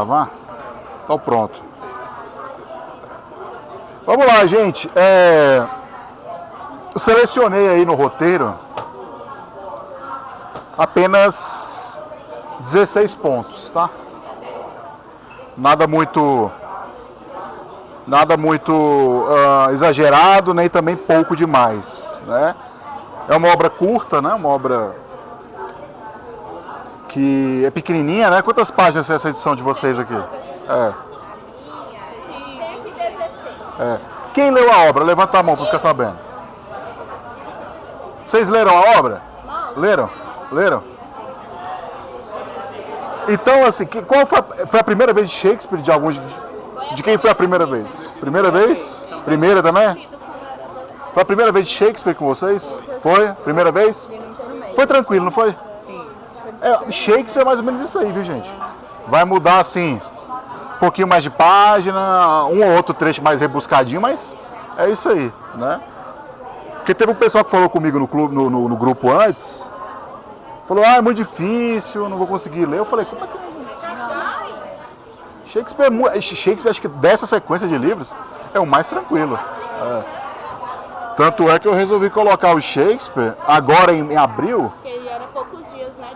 gravar? Então pronto. Vamos lá, gente. Eu selecionei aí no roteiro apenas 16 pontos, tá? Nada muito exagerado, nem também pouco demais, né? É uma obra curta, né? Uma obra que é pequenininha, né? Quantas páginas é essa edição de vocês aqui? Quem leu a obra? Levanta a mão para ficar sabendo. Vocês leram a obra? Leram? Então, assim, qual foi a primeira vez de Shakespeare de alguns? De quem foi a primeira vez? Primeira vez? Primeira também? Foi a primeira vez de Shakespeare com vocês? Foi? Primeira vez? Foi tranquilo, não foi? Shakespeare é mais ou menos isso aí, viu, gente? Vai mudar, assim, um pouquinho mais de página, um ou outro trecho mais rebuscadinho, mas é isso aí, né? Porque teve um pessoal que falou comigo no grupo antes, falou, é muito difícil, não vou conseguir ler. Eu falei, como é que... Shakespeare, acho que dessa sequência de livros, é o mais tranquilo. Tanto é que eu resolvi colocar o Shakespeare, agora em abril... Porque era poucos dias, né?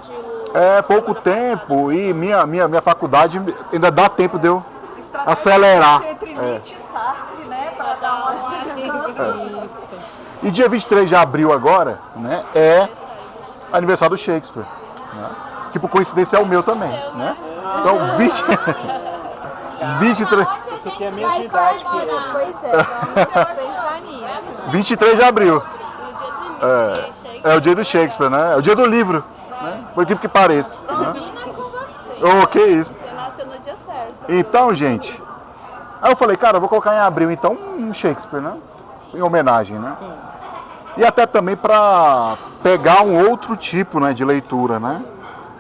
Pouco tempo, e minha faculdade ainda dá tempo de eu acelerar. Entre Nietzsche e Sartre, né? Para dar uma... E dia 23 de abril agora, né, é aniversário do Shakespeare, né, que por coincidência é o meu também, né? Então 23... Você tem a mesma idade que eu. Pois é, vamos pensar nisso. 23 de abril. O dia do É o dia do Shakespeare, né? É o dia do livro, né? Por incrível que pareça. Né? com você. Que isso. Você nasceu no dia certo. Então, gente, aí eu falei, cara, eu vou colocar em abril então um Shakespeare, né? Em homenagem, né? Sim. E até também para pegar um outro tipo, né, de leitura, né?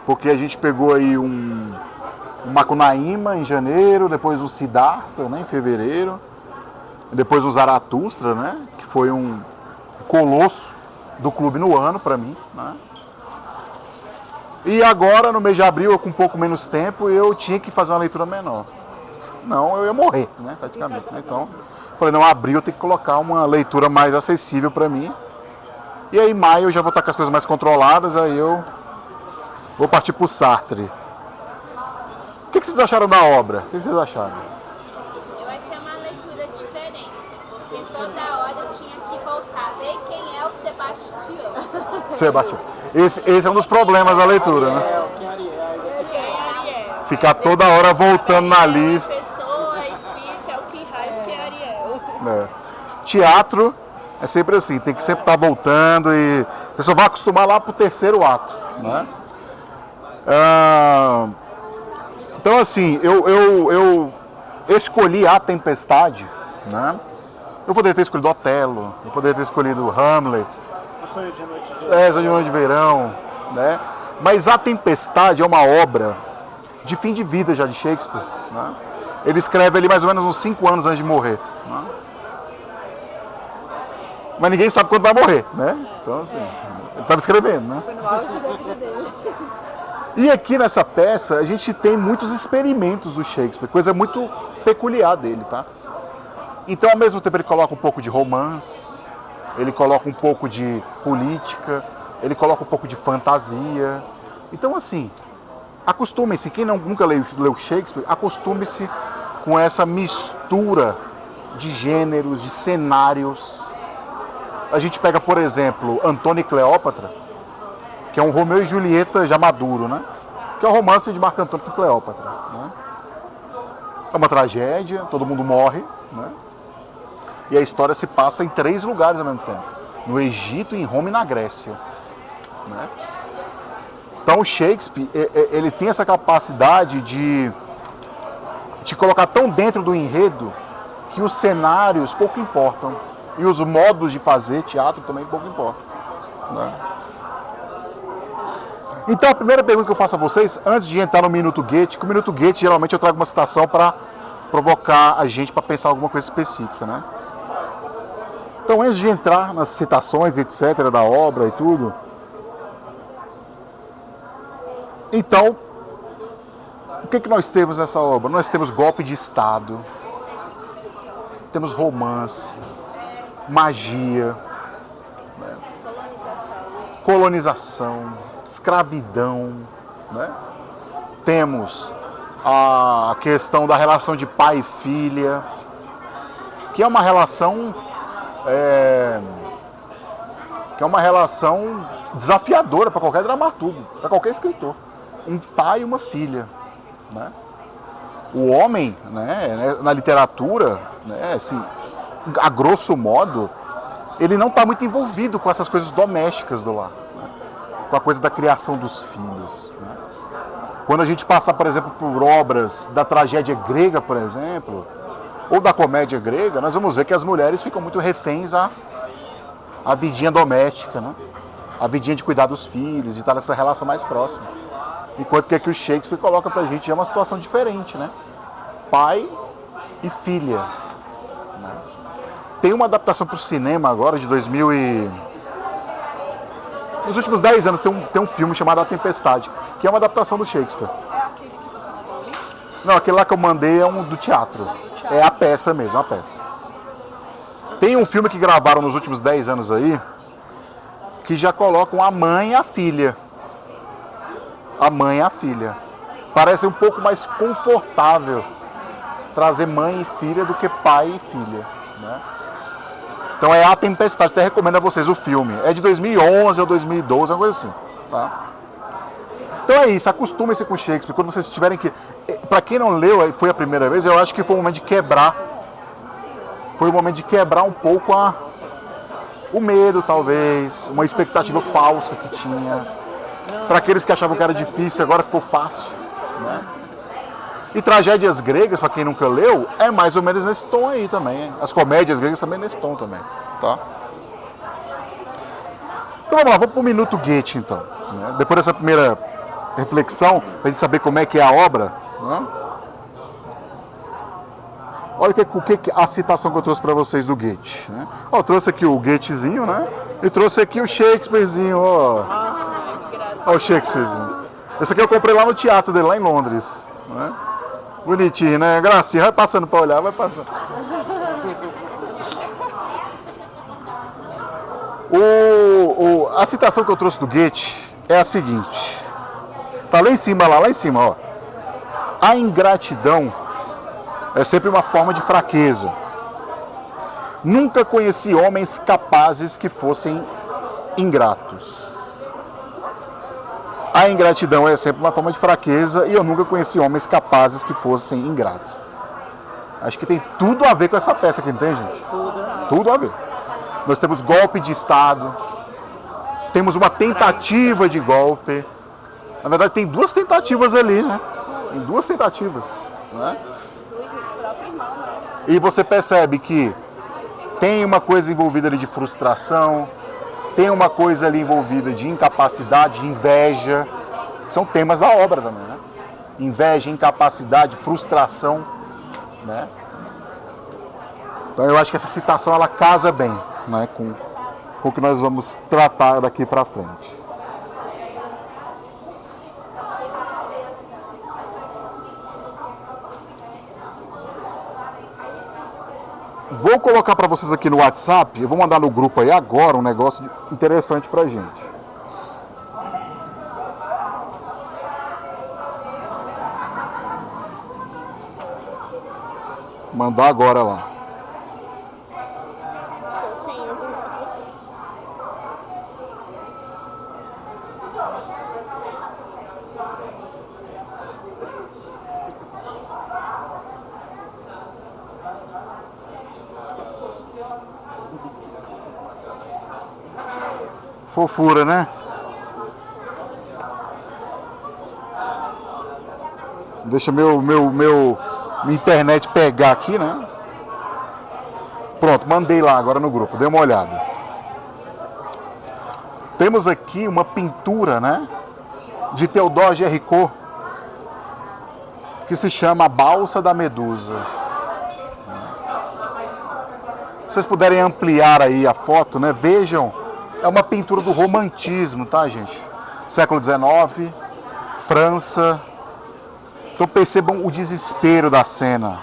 Porque a gente pegou aí um Macunaíma em janeiro, depois o Siddhartha, né, em fevereiro, depois o Zaratustra, né, que foi um colosso do clube no ano para mim, né? E agora, no mês de abril, com um pouco menos tempo, eu tinha que fazer uma leitura menor. Senão eu ia morrer, né, praticamente. Né? Então, falei, não, abril eu tenho que colocar uma leitura mais acessível para mim. E aí, em maio, eu já vou estar com as coisas mais controladas, aí eu vou partir para o Sartre. O que vocês acharam da obra? O que vocês acharam? Eu achei uma leitura diferente, porque toda hora eu tinha que voltar a ver quem é o Sebastião. Sebastião. Esse é um dos problemas da leitura, né? Quem é Ariel? Aí você Quem é Ariel? Ficar toda hora voltando na lista. A pessoa explica o que raiz que é Ariel. Teatro é sempre assim, tem que sempre estar voltando e você só vai acostumar lá pro terceiro ato, né? Então assim, eu escolhi A Tempestade, né? Eu poderia ter escolhido Otelo, eu poderia ter escolhido Hamlet, O Sonho de Noite de Verão. Sonho de Noite de Verão, né? Mas A Tempestade é uma obra de fim de vida já de Shakespeare, né? Ele escreve ali mais ou menos uns 5 anos antes de morrer, né? Mas ninguém sabe quando vai morrer, né? Então assim, ele estava escrevendo, né? Foi no auge da vida dele. E aqui nessa peça a gente tem muitos experimentos do Shakespeare, coisa muito peculiar dele, tá? Então ao mesmo tempo ele coloca um pouco de romance, ele coloca um pouco de política, ele coloca um pouco de fantasia. Então assim, acostumem-se, quem nunca leu Shakespeare, acostume-se com essa mistura de gêneros, de cenários. A gente pega, por exemplo, Antônio e Cleópatra, que é um Romeu e Julieta já maduro, né? Que é o romance de Marco Antônio com Cleópatra, né? É uma tragédia, todo mundo morre, né? E a história se passa em 3 lugares ao mesmo tempo. No Egito, em Roma e na Grécia, né? Então o Shakespeare, ele tem essa capacidade de te colocar tão dentro do enredo que os cenários pouco importam. E os modos de fazer teatro também pouco importam, né? Então a primeira pergunta que eu faço a vocês, antes de entrar no Minuto Goethe, que o Minuto Goethe geralmente eu trago uma citação para provocar a gente para pensar alguma coisa específica, né? Então antes de entrar nas citações, etc., da obra e tudo, então, o que nós temos nessa obra? Nós temos golpe de Estado, temos romance, magia, né? Colonização, escravidão, né? Temos a questão da relação de pai e filha, que é uma relação desafiadora para qualquer dramaturgo, para qualquer escritor. Um pai e uma filha, né? O homem, né, na literatura, né, assim, a grosso modo, ele não está muito envolvido com essas coisas domésticas do lar, né? Com a coisa da criação dos filhos, né? Quando a gente passa, por exemplo, por obras da tragédia grega, por exemplo, ou da comédia grega, nós vamos ver que as mulheres ficam muito reféns à vidinha doméstica, né? A vidinha de cuidar dos filhos, de estar nessa relação mais próxima. Enquanto que aqui o Shakespeare coloca pra gente já uma situação diferente, né? Pai e filha, né? Tem uma adaptação para o cinema agora, de 2000 e... Nos últimos 10 anos tem um filme chamado A Tempestade, que é uma adaptação do Shakespeare. É aquele que você mandou ali? Não, aquele lá que eu mandei é um do teatro. É a peça mesmo, a peça. Tem um filme que gravaram nos últimos 10 anos aí, que já colocam a mãe e a filha. A mãe e a filha. Parece um pouco mais confortável trazer mãe e filha do que pai e filha, né? Então é A Tempestade, até recomendo a vocês o filme. É de 2011 ou 2012, uma coisa assim, tá? Então é isso, acostumem-se com Shakespeare. Quando vocês tiverem que... Para quem não leu, foi a primeira vez, eu acho que foi um momento de quebrar. Foi um momento de quebrar um pouco o medo, talvez, uma expectativa falsa que tinha. Para aqueles que achavam que era difícil, agora ficou fácil, né? E tragédias gregas, para quem nunca leu, é mais ou menos nesse tom aí também. As comédias gregas também nesse tom também, tá? Então vamos lá, vamos para o Minuto Goethe, então, né? Depois dessa primeira reflexão, para a gente saber como é que é a obra, né? Olha a citação que eu trouxe para vocês do Goethe, né? Ó, eu trouxe aqui o Goethezinho, né? E trouxe aqui o Shakespearezinho, ó. Ó o Shakespearezinho. Esse aqui eu comprei lá no teatro dele, lá em Londres, né? Bonitinho, né? Gracinha, vai passando para olhar, vai passando. A citação que eu trouxe do Goethe é a seguinte. Tá lá em cima, ó. A ingratidão é sempre uma forma de fraqueza. Nunca conheci homens capazes que fossem ingratos. A ingratidão é sempre uma forma de fraqueza e eu nunca conheci homens capazes que fossem ingratos. Acho que tem tudo a ver com essa peça aqui, não tem, gente? Tudo a ver. Nós temos golpe de Estado, temos uma tentativa de golpe. Na verdade, tem duas tentativas ali, né? Tem duas tentativas, né? E você percebe que tem uma coisa envolvida ali de frustração, tem uma coisa ali envolvida de incapacidade, de inveja. São temas da obra também, né? Inveja, incapacidade, frustração, né? Então eu acho que essa citação ela casa bem, né, com o que nós vamos tratar daqui para frente. Vou colocar para vocês aqui no WhatsApp, eu vou mandar no grupo aí agora um negócio interessante pra gente. Mandar agora lá. Fofura, né? Deixa minha internet pegar aqui, né? Pronto, mandei lá agora no grupo, dê uma olhada. Temos aqui uma pintura, né? De Théodore Géricault, que se chama A Balsa da Medusa. Se vocês puderem ampliar aí a foto, né? Vejam. É uma pintura do romantismo, tá, gente? Século XIX, França, Então percebam o desespero da cena,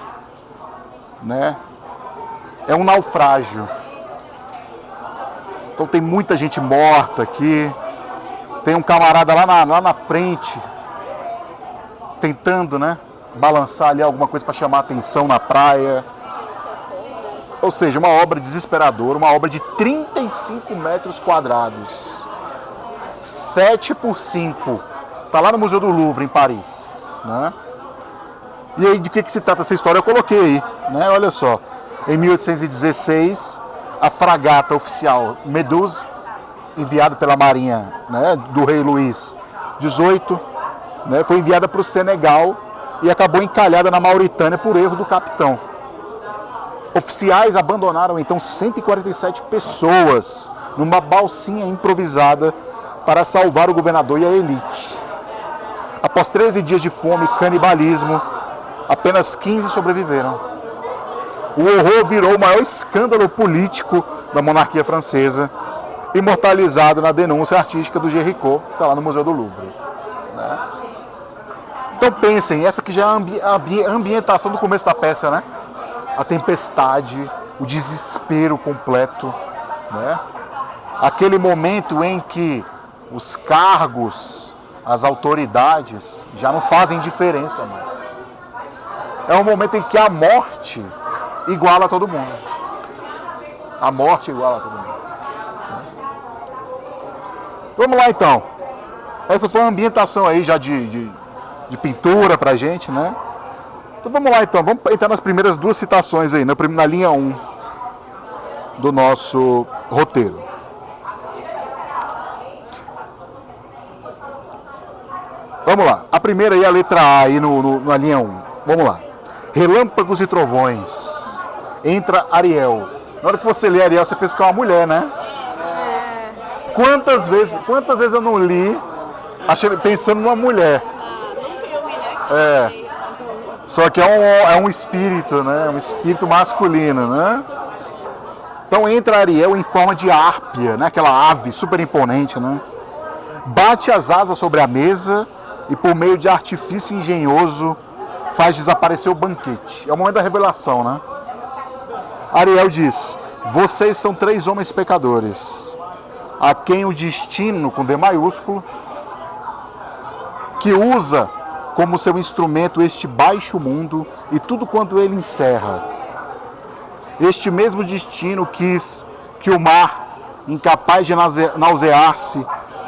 né? É um naufrágio. Então tem muita gente morta aqui. Tem um camarada lá na frente, tentando, né, balançar ali alguma coisa para chamar atenção na praia. Ou seja, uma obra desesperadora, uma obra de 35 metros quadrados. 7 por 5. Está lá no Museu do Louvre, em Paris. Né? E aí, de que se trata essa história? Eu coloquei aí. Né? Olha só. Em 1816, a fragata oficial Méduse, enviada pela Marinha, né, do rei Luís XVIII, né, foi enviada para o Senegal e acabou encalhada na Mauritânia por erro do capitão. Oficiais abandonaram então 147 pessoas numa balsinha improvisada para salvar o governador e a elite. Após 13 dias de fome e canibalismo, apenas 15 sobreviveram. O horror virou o maior escândalo político da monarquia francesa, imortalizado na denúncia artística do Géricault, que está lá no Museu do Louvre. Né? Então pensem, essa aqui já é a ambientação do começo da peça, né? A tempestade, o desespero completo, né? Aquele momento em que os cargos, as autoridades já não fazem diferença mais. É um momento em que a morte iguala todo mundo. A morte iguala todo mundo. Vamos lá então. Essa foi uma ambientação aí já de pintura pra gente, né? Então vamos lá então, vamos entrar nas primeiras duas citações aí, na linha 1 do nosso roteiro. Vamos lá, a primeira aí é a letra A aí na linha 1. Vamos lá. Relâmpagos e trovões. Entra Ariel. Na hora que você lê Ariel, você pensa que é uma mulher, né? Quantas vezes eu não li pensando numa mulher? Só que é um espírito, né? Um espírito masculino, né? Então entra Ariel em forma de árpia, né? Aquela ave super imponente, né? Bate as asas sobre a mesa e por meio de artifício engenhoso faz desaparecer o banquete. É o momento da revelação, né? Ariel diz: vocês são 3 homens pecadores, a quem o destino, com D maiúsculo, que usa como seu instrumento este baixo mundo e tudo quanto ele encerra. Este mesmo destino quis que o mar, incapaz de nausear-se,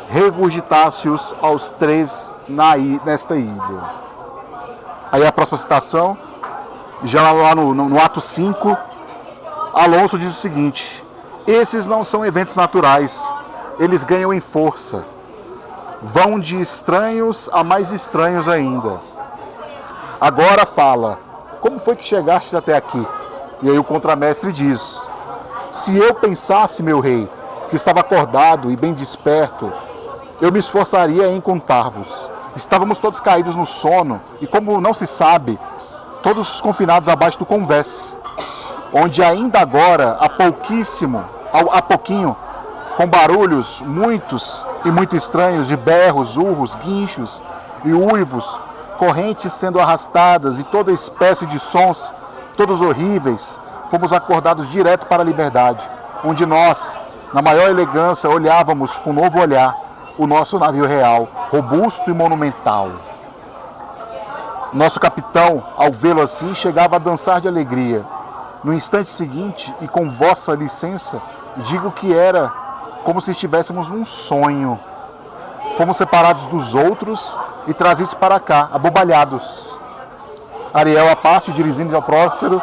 regurgitasse-os aos 3 nesta ilha. Aí a próxima citação, já lá no ato 5, Alonso diz o seguinte: esses não são eventos naturais, eles ganham em força. Vão de estranhos a mais estranhos ainda. Agora fala, como foi que chegastes até aqui? E aí o contramestre diz: se eu pensasse, meu rei, que estava acordado e bem desperto, eu me esforçaria em contar-vos. Estávamos todos caídos no sono, e como não se sabe, todos confinados abaixo do convés, onde ainda agora, há pouquinho, com barulhos muitos e muito estranhos de berros, urros, guinchos e uivos, correntes sendo arrastadas e toda espécie de sons, todos horríveis, fomos acordados direto para a liberdade, onde nós, na maior elegância, olhávamos com novo olhar o nosso navio real, robusto e monumental. Nosso capitão, ao vê-lo assim, chegava a dançar de alegria. No instante seguinte, e com vossa licença, digo que era como se estivéssemos num sonho. Fomos separados dos outros e trazidos para cá, abobalhados. Ariel, à parte, dirigindo-se ao Próspero,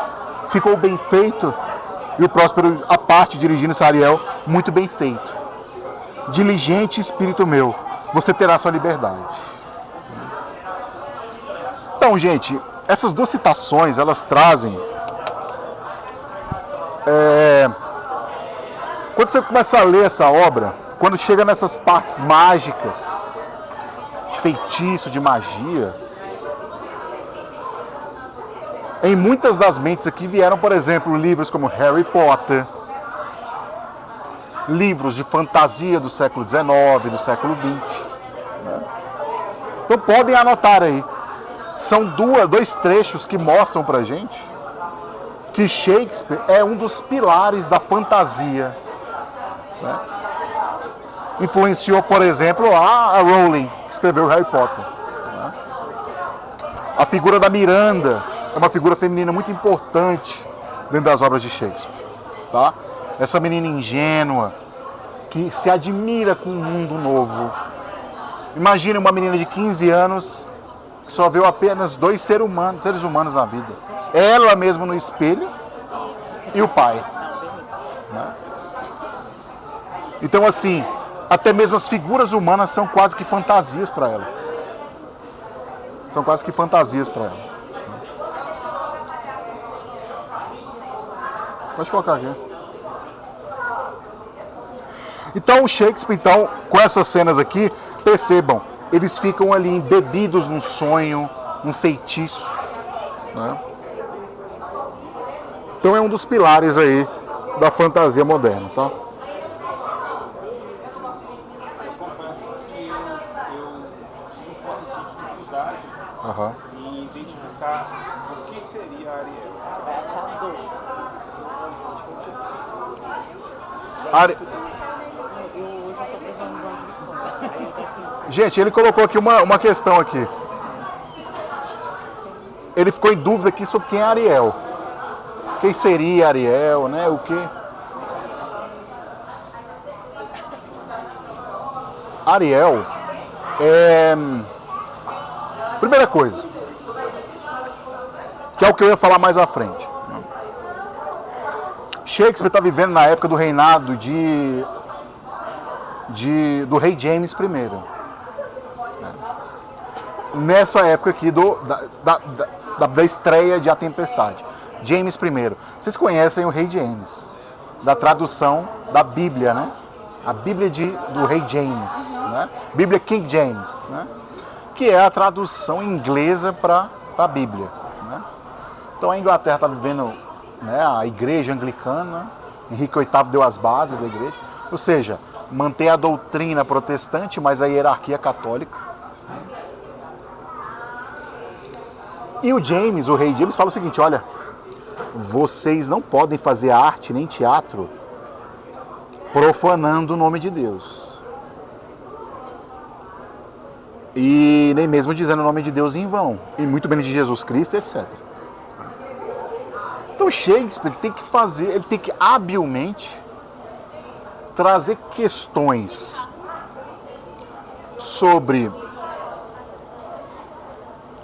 ficou bem feito, e o Próspero, à parte, dirigindo-se a Ariel, muito bem feito. Diligente espírito meu, você terá sua liberdade. Então, gente, essas duas citações, elas trazem... Quando você começa a ler essa obra, quando chega nessas partes mágicas, de feitiço, de magia, em muitas das mentes aqui vieram, por exemplo, livros como Harry Potter, livros de fantasia do século XIX, do século XX. Né? Então podem anotar aí. são dois trechos que mostram pra gente que Shakespeare é um dos pilares da fantasia, né? Influenciou, por exemplo, a Rowling, que escreveu Harry Potter, né? A figura da Miranda é uma figura feminina muito importante dentro das obras de Shakespeare, tá? Essa menina ingênua que se admira com um mundo novo. Imagine uma menina de 15 anos que só viu apenas dois seres humanos na vida. Ela mesma no espelho e o pai, né? Então, assim, até mesmo as figuras humanas são quase que fantasias para ela. São quase que fantasias para ela. Pode colocar aqui. Então, o Shakespeare, então, com essas cenas aqui, percebam, eles ficam ali embebidos num sonho, num feitiço, né? Então é um dos pilares aí da fantasia moderna, tá? Eu confesso que eu tive um pouco de dificuldade em identificar o que seria Ariel. Gente, ele colocou aqui uma questão aqui. Ele ficou em dúvida aqui sobre quem é Ariel. Quem seria Ariel, né? O quê? Ariel é... Primeira coisa, que é o que eu ia falar mais à frente. Shakespeare está vivendo na época do reinado do rei James I. Nessa época aqui da estreia de A Tempestade. James I. Vocês conhecem o rei James, da tradução da Bíblia, né? A Bíblia do rei James, né? Bíblia King James, né? Que é a tradução inglesa para a Bíblia, né? Então a Inglaterra está vivendo, né, a igreja anglicana, Henrique VIII deu as bases da igreja, ou seja, manter a doutrina protestante, mas a hierarquia católica. E o James, o rei James, fala o seguinte: olha, vocês não podem fazer arte nem teatro profanando o nome de Deus. E nem mesmo dizendo o nome de Deus em vão. E muito menos de Jesus Cristo, etc. Então Shakespeare ele tem que habilmente trazer questões sobre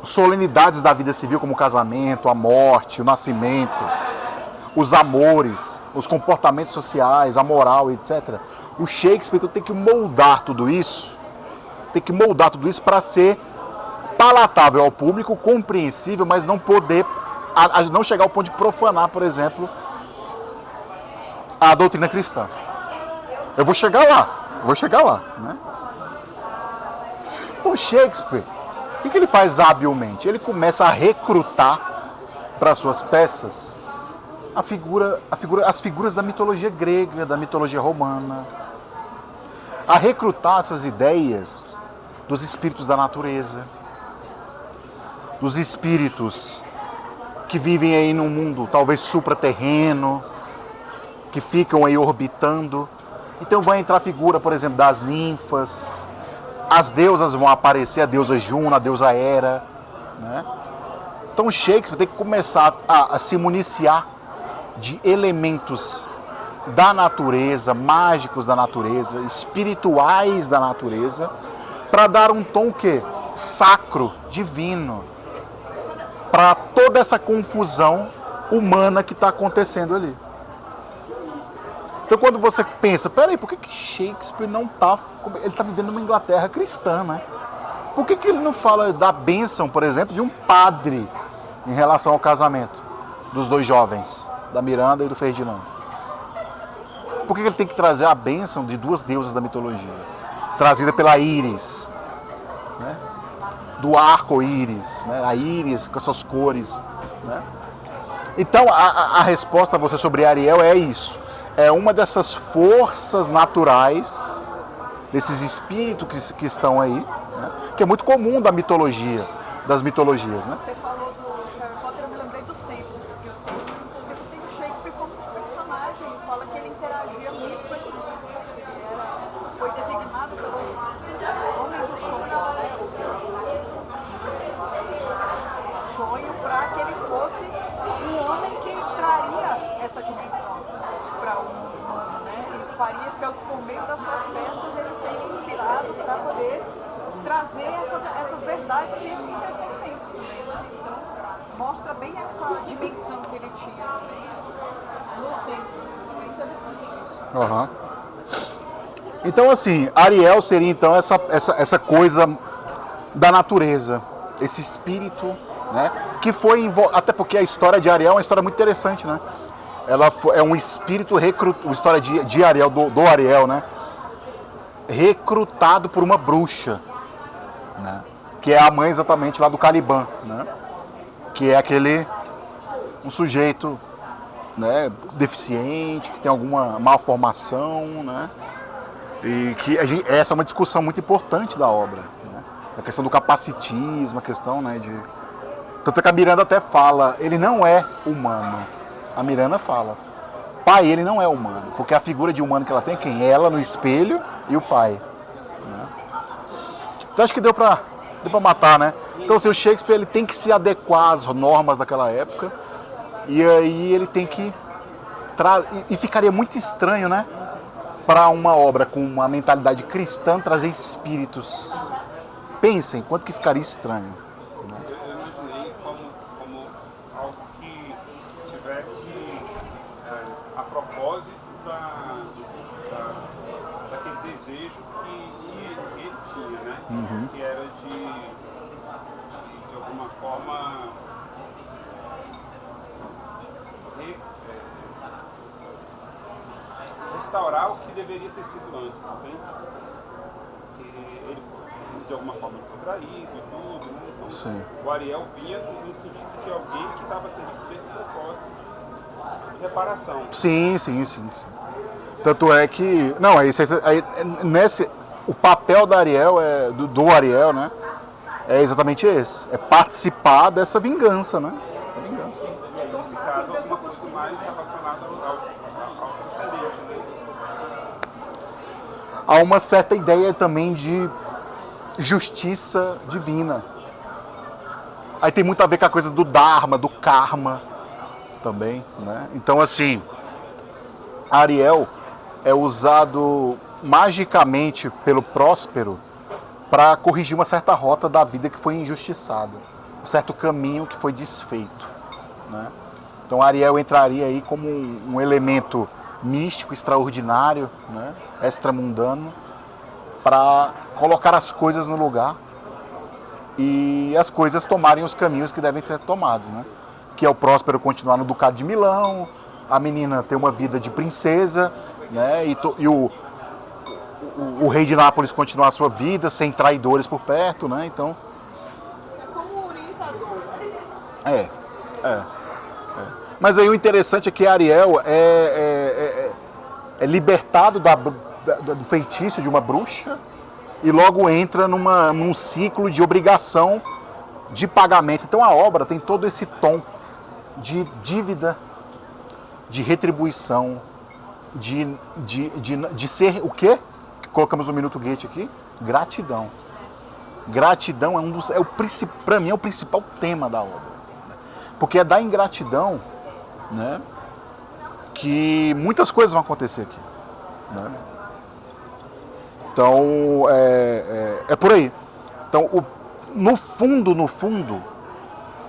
solenidades da vida civil, como o casamento, a morte, o nascimento, os amores, os comportamentos sociais, a moral, etc. O Shakespeare tem que moldar tudo isso, para ser palatável ao público, compreensível, mas não não chegar ao ponto de profanar, por exemplo, a doutrina cristã. Eu vou chegar lá, né? Então Shakespeare, o que ele faz habilmente? Ele começa a recrutar para suas peças as figuras da mitologia grega, da mitologia romana, a recrutar essas ideias dos espíritos da natureza, dos espíritos que vivem aí num mundo talvez supraterreno, que ficam aí orbitando. Então vai entrar a figura, por exemplo, das ninfas, as deusas vão aparecer, a deusa Juno, a deusa Hera, né? Então Shakespeare tem que começar a se municiar de elementos da natureza, mágicos da natureza, espirituais da natureza, para dar um tom que sacro, divino, para toda essa confusão humana que está acontecendo ali. Então quando você pensa, peraí, por que Shakespeare não está... Ele está vivendo numa Inglaterra cristã, né? Por que ele não fala da bênção, por exemplo, de um padre em relação ao casamento dos dois jovens, da Miranda e do Ferdinando? Por que ele tem que trazer a bênção de duas deusas da mitologia, trazida pela Íris, né? Do arco-íris, né? A íris com essas cores, né? Então a resposta a você sobre Ariel é isso. É uma dessas forças naturais, desses espíritos que estão aí, né? Que é muito comum da mitologia. das mitologias, né? Você falou do Harry Potter, eu me lembrei do Sempre, porque o Sempre, inclusive, tem o Shakespeare como um personagem, e fala que ele interagia muito com esse mundo. Foi designado pelo homem dos sonhos, né? O sonho para que ele fosse um homem que traria essa dimensão para o mundo humano, né? E faria, por meio das suas peças, ele seria inspirado para poder trazer essas verdades e esse entretenimento também, né? Então, mostra bem essa dimensão que ele tinha também no Sempre. É interessante isso. Uhum. Então, assim, Ariel seria então essa coisa da natureza, esse espírito, né? Que foi até porque a história de Ariel é uma história muito interessante, né? Ela é um espírito a história de Ariel, do Ariel, né? Recrutado por uma bruxa, né? Que é a mãe exatamente lá do Caliban, né? Que é um sujeito, né, deficiente, que tem alguma malformação, né? E que essa é uma discussão muito importante da obra, né? A questão do capacitismo, a questão, né, de... Tanto que a Miranda até fala, ele não é humano. A Miranda fala, pai, ele não é humano, porque a figura de humano que ela tem é quem? Ela no espelho e o pai, né? Então acho que deu pra matar, né? Então, assim, o Shakespeare ele tem que se adequar às normas daquela época, e aí ele tem que... E ficaria muito estranho, né? Para uma obra com uma mentalidade cristã trazer espíritos. Pensem, quanto que ficaria estranho. Né? Eu imaginei como algo que tivesse a propósito daquele desejo que ele tinha, né? Uhum. Que era de alguma forma restaurar o que deveria ter sido antes, entende? Ele de alguma forma foi traído e tudo, né? Então, Sim. o Ariel vinha no sentido de alguém que estava a serviço desse propósito de reparação. Sim. Tanto é que... Não, o papel da Ariel, do Ariel, né? É exatamente esse. É participar dessa vingança, né? E aí, nesse caso, alguma coisa mais relacionada ao transcendente, né? Há uma certa ideia também de justiça divina. Aí tem muito a ver com a coisa do Dharma, do Karma também, né? Então, assim, Ariel é usado magicamente pelo Próspero para corrigir uma certa rota da vida que foi injustiçada, um certo caminho que foi desfeito, né? Então Ariel entraria aí como um elemento místico, extraordinário, né? Extramundano, para colocar as coisas no lugar e as coisas tomarem os caminhos que devem ser tomados, né? Que é o Próspero continuar no Ducado de Milão, a menina ter uma vida de princesa, né? E o rei de Nápoles continuar a sua vida sem traidores por perto, né? Então É como um orientador. Mas aí o interessante é que Ariel é libertado do feitiço de uma bruxa e logo entra num ciclo de obrigação de pagamento. Então a obra tem todo esse tom de dívida, de retribuição, de ser o quê? Colocamos o Minuto Goethe aqui, gratidão. Gratidão para mim é o principal tema da obra. Porque é da ingratidão, né, que muitas coisas vão acontecer aqui, né? Então, é por aí. Então, no fundo,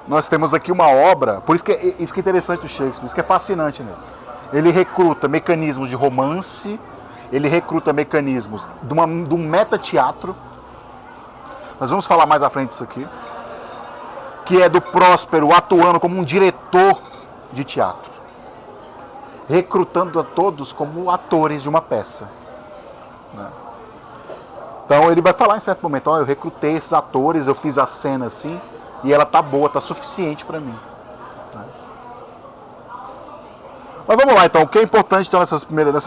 nós temos aqui uma obra, por isso que é interessante o Shakespeare, isso que é fascinante nele. Ele recruta mecanismos de romance, ele recruta mecanismos de um metateatro. Nós vamos falar mais à frente disso aqui. Que é do Próspero atuando como um diretor de teatro. Recrutando a todos como atores de uma peça, né? Então ele vai falar em certo momento, eu recrutei esses atores, eu fiz a cena assim, e ela tá boa, tá suficiente para mim, né? Mas vamos lá então, o que é importante então, nessa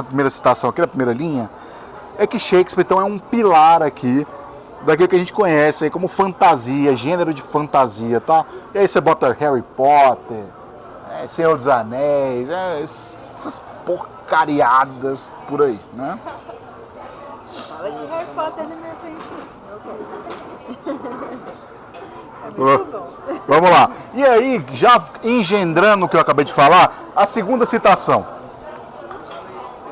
primeira citação aqui, na primeira linha, é que Shakespeare então é um pilar aqui daquilo que a gente conhece aí como fantasia, gênero de fantasia, tá? E aí você bota Harry Potter, Senhor dos Anéis, essas porcariadas por aí, né? Fala de Harry Potter na minha frente. É muito bom. Vamos lá. E aí, já engendrando o que eu acabei de falar, a segunda citação.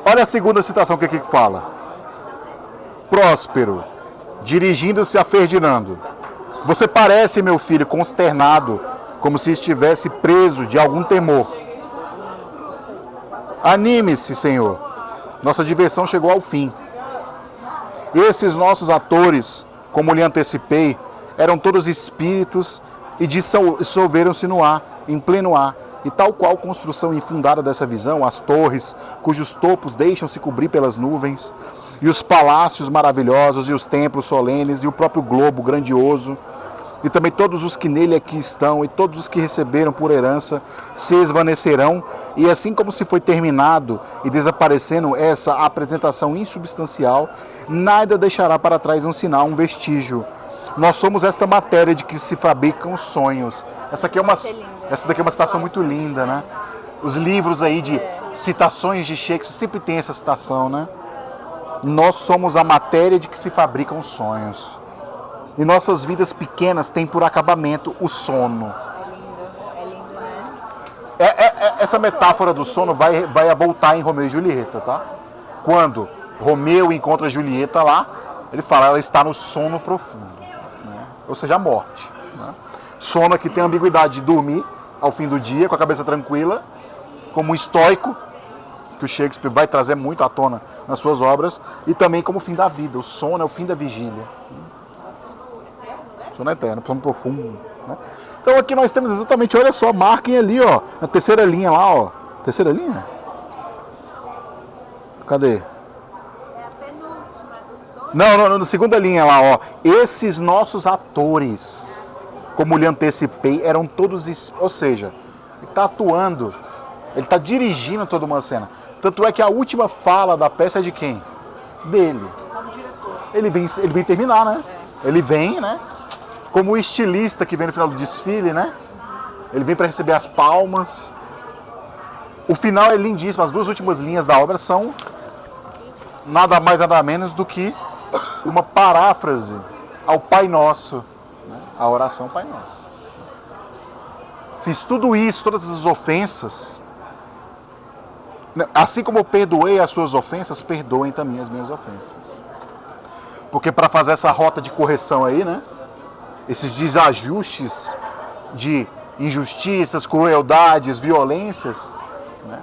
Olha a segunda citação que aqui fala. Próspero, dirigindo-se a Ferdinando. Você parece, meu filho, consternado, como se estivesse preso de algum temor. Anime-se, senhor. Nossa diversão chegou ao fim. Esses nossos atores, como lhe antecipei, eram todos espíritos e dissolveram-se no ar, em pleno ar. E tal qual construção infundada dessa visão, as torres, cujos topos deixam-se cobrir pelas nuvens, e os palácios maravilhosos, e os templos solenes, e o próprio globo grandioso, e também todos os que nele aqui estão, e todos os que receberam por herança, se esvanecerão, e assim como se foi terminado e desaparecendo essa apresentação insubstancial, nada deixará para trás um sinal, um vestígio. Nós somos esta matéria de que se fabricam sonhos. Essa daqui é uma citação muito linda, né? Os livros aí de citações de Shakespeare sempre tem essa citação, né? Nós somos a matéria de que se fabricam sonhos. E nossas vidas pequenas têm por acabamento o sono. É lindo, né? Essa metáfora do sono vai voltar em Romeu e Julieta, tá? Quando Romeu encontra Julieta lá, ele fala, ela está no sono profundo, né? Ou seja, a morte, né? Sono aqui tem a ambiguidade de dormir ao fim do dia, com a cabeça tranquila, como um estoico, que o Shakespeare vai trazer muito à tona nas suas obras, e também como o fim da vida. O sono é o fim da vigília. Sono eterno, sono profundo, né? Então aqui nós temos exatamente, olha só, marquem ali, ó, na terceira linha lá, ó. Terceira linha? Cadê? É a penúltima do sonho. Não, na segunda linha lá, ó. Esses nossos atores, como lhe antecipei, eram todos, ou seja, ele está atuando, ele está dirigindo toda uma cena. Tanto é que a última fala da peça é de quem? Dele. Como diretor. Ele vem terminar, né? Ele vem, né? Como o estilista que vem no final do desfile, né? Ele vem para receber as palmas. O final é lindíssimo. As duas últimas linhas da obra são nada mais, nada menos do que uma paráfrase ao Pai Nosso, né? A oração Pai Nosso. Fiz tudo isso, todas essas ofensas. Assim como eu perdoei as suas ofensas, perdoem também as minhas ofensas. Porque para fazer essa rota de correção aí, né? Esses desajustes de injustiças, crueldades, violências, né?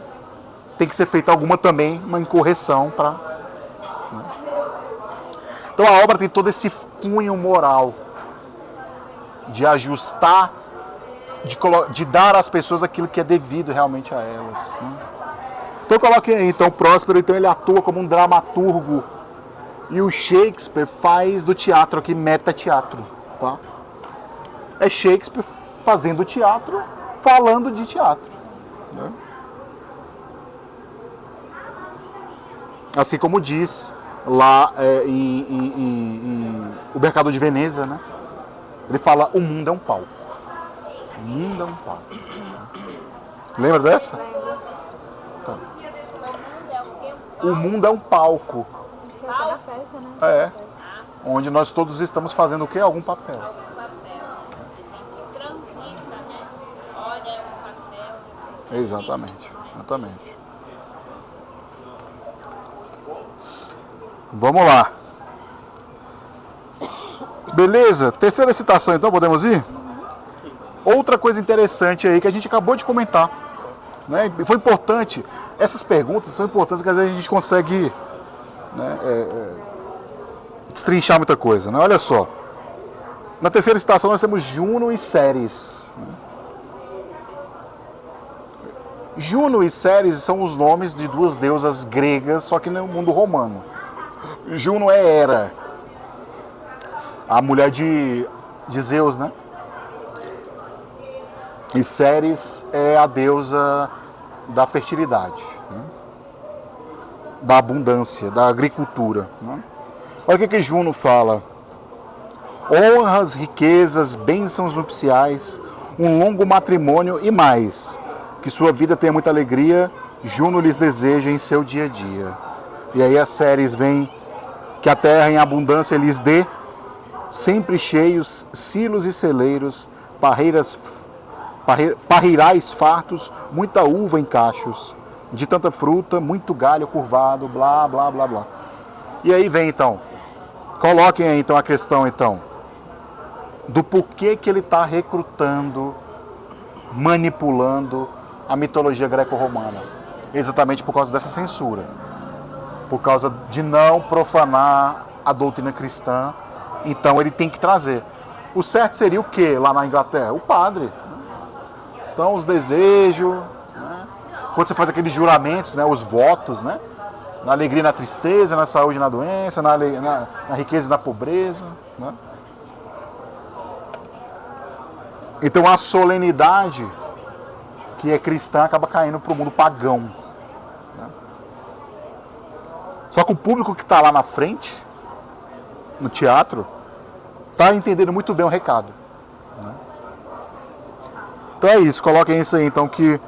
Tem que ser feita alguma também, uma incorreção para... Né? Então a obra tem todo esse cunho moral de ajustar, de dar às pessoas aquilo que é devido realmente a elas, né? Então coloquem aí, então, Próspero, então ele atua como um dramaturgo, e o Shakespeare faz do teatro aqui metateatro, tá? É Shakespeare fazendo teatro, falando de teatro, né? Assim como diz lá em O Mercado de Veneza, né? Ele fala, o mundo é um palco. O mundo é um palco. Lembra dessa? Tá. O mundo é um palco. Foi pela peça, né? É. Onde nós todos estamos fazendo o quê? Algum papel. Algum papel. A gente transita, né? Olha o papel. Exatamente. Exatamente. Vamos lá. Beleza? Terceira citação, então, podemos ir? Outra coisa interessante aí que a gente acabou de comentar, né? Foi importante. Essas perguntas são importantes, porque às vezes a gente consegue, né, destrinchar muita coisa, né? Olha só. Na terceira citação nós temos Juno e Ceres, né? Juno e Ceres são os nomes de duas deusas gregas, só que no mundo romano. Juno é Hera, a mulher de Zeus, né? E Ceres é a deusa da fertilidade, né? Da abundância, da agricultura, né? Olha o que Juno fala. honras, riquezas, bênçãos nupciais, um longo matrimônio e mais. Que sua vida tenha muita alegria, Juno lhes deseja em seu dia a dia. E aí as séries vêm, que a terra em abundância lhes dê, sempre cheios, silos e celeiros, parreirais fartos, muita uva em cachos, de tanta fruta, muito galho curvado, blá, blá, blá, blá. E aí vem então, coloquem aí então a questão então, do porquê que ele está recrutando, manipulando a mitologia greco-romana. Exatamente por causa dessa censura. Por causa de não profanar a doutrina cristã. Então ele tem que trazer. O certo seria o quê lá na Inglaterra? O padre. Então os desejos, né? Quando você faz aqueles juramentos, né? Os votos, né? Na alegria e na tristeza, na saúde e na doença, na riqueza e na pobreza, né? Então a solenidade que é cristã acaba caindo para o mundo pagão. Né? Só que o público que está lá na frente, no teatro, está entendendo muito bem o recado. Né? Então é isso, coloquem isso aí, então, que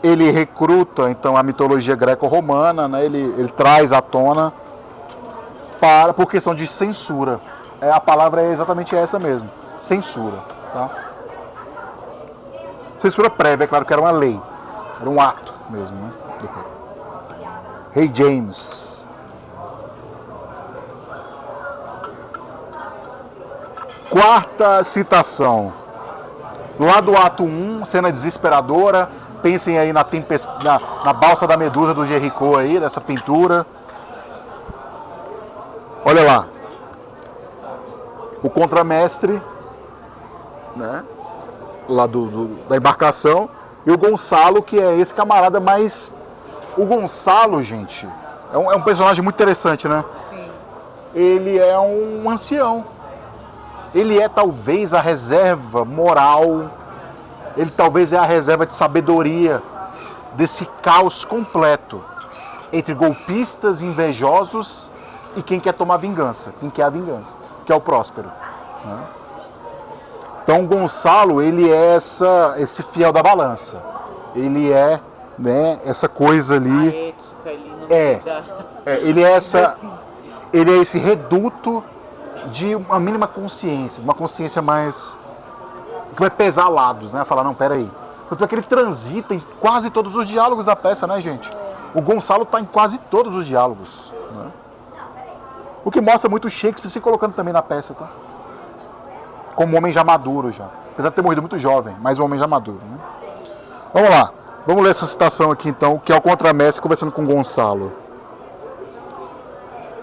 ele recruta então, a mitologia greco-romana, né? Ele traz à tona por questão de censura. A palavra é exatamente essa mesmo, censura. Tá? Censura prévia, é claro que era uma lei, era um ato mesmo, né? Rei James. Quarta citação. Lá do ato 1, cena desesperadora. Pensem aí na balsa da Medusa do Jericó aí, dessa pintura. Olha lá. O contramestre, né? Lá da embarcação, e o Gonçalo, que é esse camarada, mas o Gonçalo, gente, é um personagem muito interessante, né? Sim. Ele é um ancião. Ele é talvez a reserva moral, ele talvez é a reserva de sabedoria desse caos completo entre golpistas, invejosos e quem quer tomar vingança, quem quer a vingança, que é o próspero. Né? Então, Gonçalo, ele é esse fiel da balança. Ele é, né, essa coisa ali. A ética ali no meio ele é esse reduto de uma mínima consciência, de uma consciência mais que vai pesar lados, né? Falar, não, peraí. Tanto é que ele transita em quase todos os diálogos da peça, né, gente? O Gonçalo está em quase todos os diálogos. Né? O que mostra muito o Shakespeare se colocando também na peça, tá? Como um homem já maduro já. Apesar de ter morrido muito jovem, mas um homem já maduro. Né? Vamos lá. Vamos ler essa citação aqui então, que é o contramestre conversando com Gonçalo.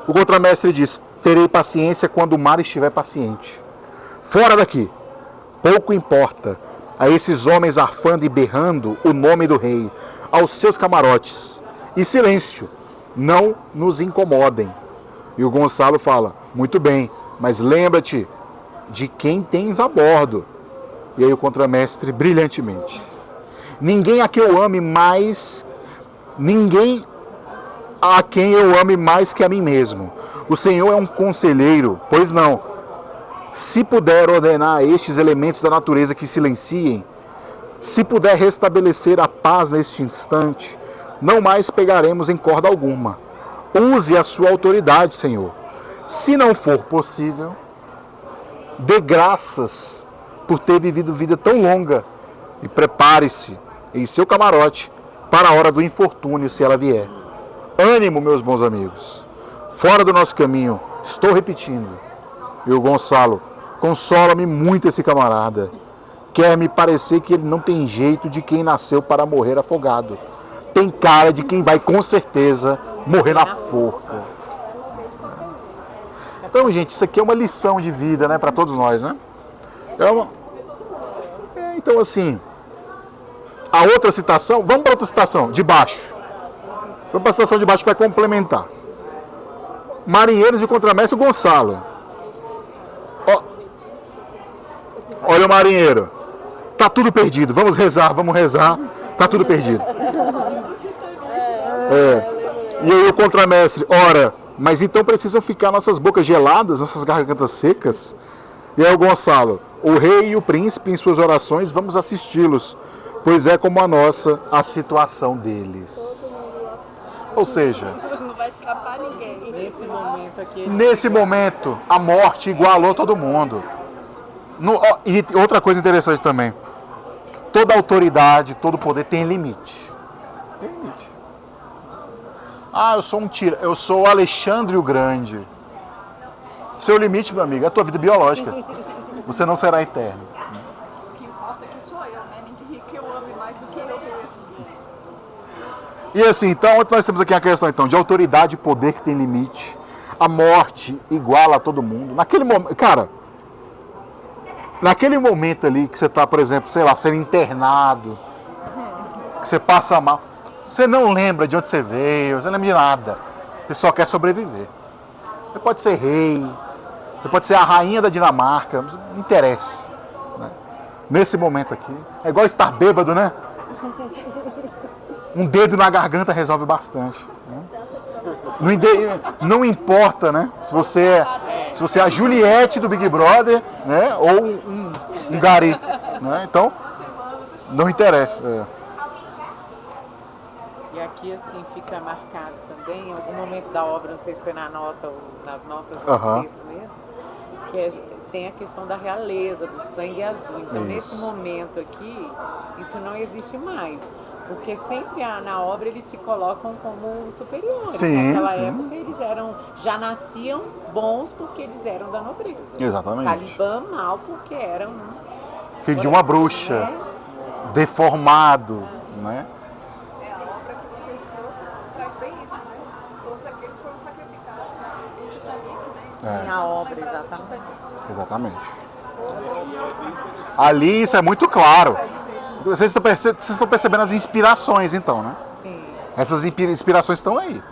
O contramestre diz: terei paciência quando o mar estiver paciente. Fora daqui. Pouco importa a esses homens arfando e berrando o nome do rei, aos seus camarotes. E silêncio, não nos incomodem. E o Gonçalo fala: muito bem, mas lembra-te de quem tens a bordo. E aí o contramestre, brilhantemente: ninguém a quem eu ame mais que a mim mesmo. O Senhor é um conselheiro, pois não. Se puder ordenar a estes elementos da natureza que silenciem, se puder restabelecer a paz neste instante, não mais pegaremos em corda alguma. Use a sua autoridade, Senhor. Se não for possível, dê graças por ter vivido vida tão longa e prepare-se em seu camarote para a hora do infortúnio, se ela vier. Ânimo, meus bons amigos. Fora do nosso caminho, estou repetindo. E o Gonçalo: consola-me muito esse camarada. Quer me parecer que ele não tem jeito de quem nasceu para morrer afogado. Tem cara de quem vai com certeza morrer na forca. Então, gente, isso aqui é uma lição de vida, né, para todos nós, né? Então, assim, a outra citação, vamos para outra citação, de baixo. Vamos para a citação de baixo que vai complementar. Marinheiros de contramestre Gonçalo. Olha o marinheiro. Tá tudo perdido. Vamos rezar. Tá tudo perdido. E aí o contramestre: ora, mas então precisam ficar nossas bocas geladas, nossas gargantas secas? E aí o Gonçalo, o rei e o príncipe em suas orações, vamos assisti-los, pois é como a nossa a situação deles. Ou seja, Não vai escapar ninguém. Nesse momento aqui. nesse momento, a morte igualou todo mundo. E outra coisa interessante também, toda autoridade, todo poder tem limite. Tem limite. Ah, eu sou Alexandre o Grande. Seu limite, meu amigo, é a tua vida biológica. Você não será eterno. O que importa é que sou eu, né? Ninguém que eu ame mais do que eu mesmo. E assim, então, nós temos aqui a questão então, de autoridade e poder que tem limite. A morte iguala a todo mundo. Naquele momento, cara, naquele momento ali que você está, por exemplo, sei lá, sendo internado, que você passa mal, você não lembra de onde você veio, você não lembra de nada. Você só quer sobreviver. Você pode ser rei, você pode ser a rainha da Dinamarca, não interessa. Né? Nesse momento aqui, é igual estar bêbado, né? Um dedo na garganta resolve bastante. Né? Não importa, né? Se você é a Juliette do Big Brother, né? Ou um Gari. Né? Então, não interessa. E aqui assim fica marcado também, em algum momento da obra, não sei se foi na nota ou nas notas ou no texto mesmo, que tem a questão da realeza, do sangue azul. Então nesse momento aqui, isso não existe mais. Porque sempre na obra eles se colocam como superiores. Sim, Naquela sim. época eles já nasciam bons porque eles eram da nobreza. Exatamente. Caliban mal porque eram Filho de uma bruxa, deformado, né? É, a obra que você trouxe traz bem isso, né? Todos aqueles foram sacrificados. O Titanic, né? na obra, exatamente. Exatamente. Ali isso é muito claro. Vocês estão percebendo as inspirações, então, né? Sim. Essas inspirações estão aí.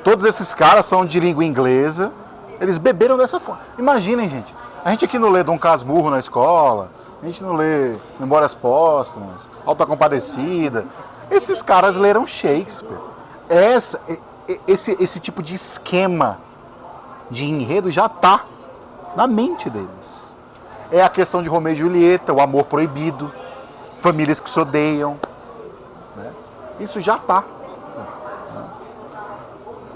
Todos esses caras são de língua inglesa. Eles beberam dessa forma. Imaginem, gente. A gente aqui não lê Dom Casmurro na escola. A gente não lê Memórias Póstumas, Alta Compadecida. Esses caras leram Shakespeare. Esse tipo de esquema de enredo já está na mente deles. É a questão de Romeu e Julieta, o amor proibido, famílias que se odeiam. Né? Isso já está.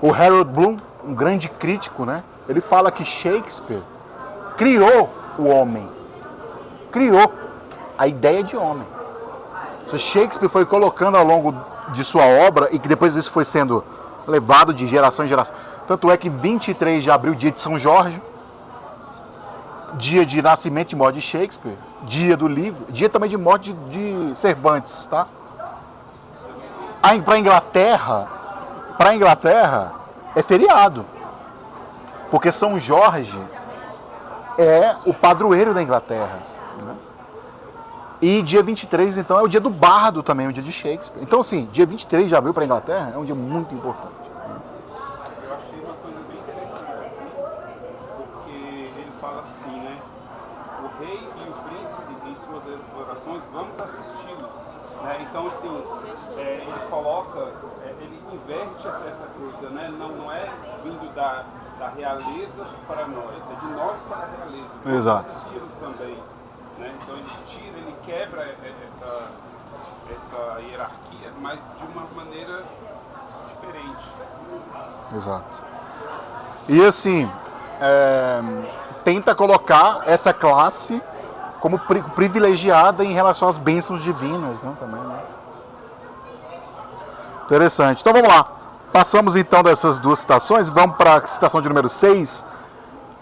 O Harold Bloom, um grande crítico, né? Ele fala que Shakespeare criou o homem. Criou a ideia de homem. So, Shakespeare foi colocando ao longo de sua obra e que depois isso foi sendo levado de geração em geração. Tanto é que 23 de abril, dia de São Jorge, dia de nascimento e morte de Shakespeare, dia do livro, dia também de morte de Cervantes, tá? Para Inglaterra é feriado, porque São Jorge é o padroeiro da Inglaterra. Né? E dia 23, então, é o dia do bardo também, o dia de Shakespeare. Então, assim, dia 23 de abril para a Inglaterra é um dia muito importante. Eu achei uma coisa bem interessante, porque ele fala assim, né? O rei e o príncipe, em suas orações, vamos assisti-los. Né? Então, assim, ele coloca, ele inverte essa coisa, né? Não é vindo da realeza para nós, é de nós para a realeza. Vamos Exato. assisti-los também. Né? Então, ele quebra essa hierarquia, mas de uma maneira diferente. Exato. E assim, tenta colocar essa classe como privilegiada em relação às bênçãos divinas, né, também, né? Interessante. Então vamos lá. Passamos então dessas duas citações, vamos para a citação de número 6,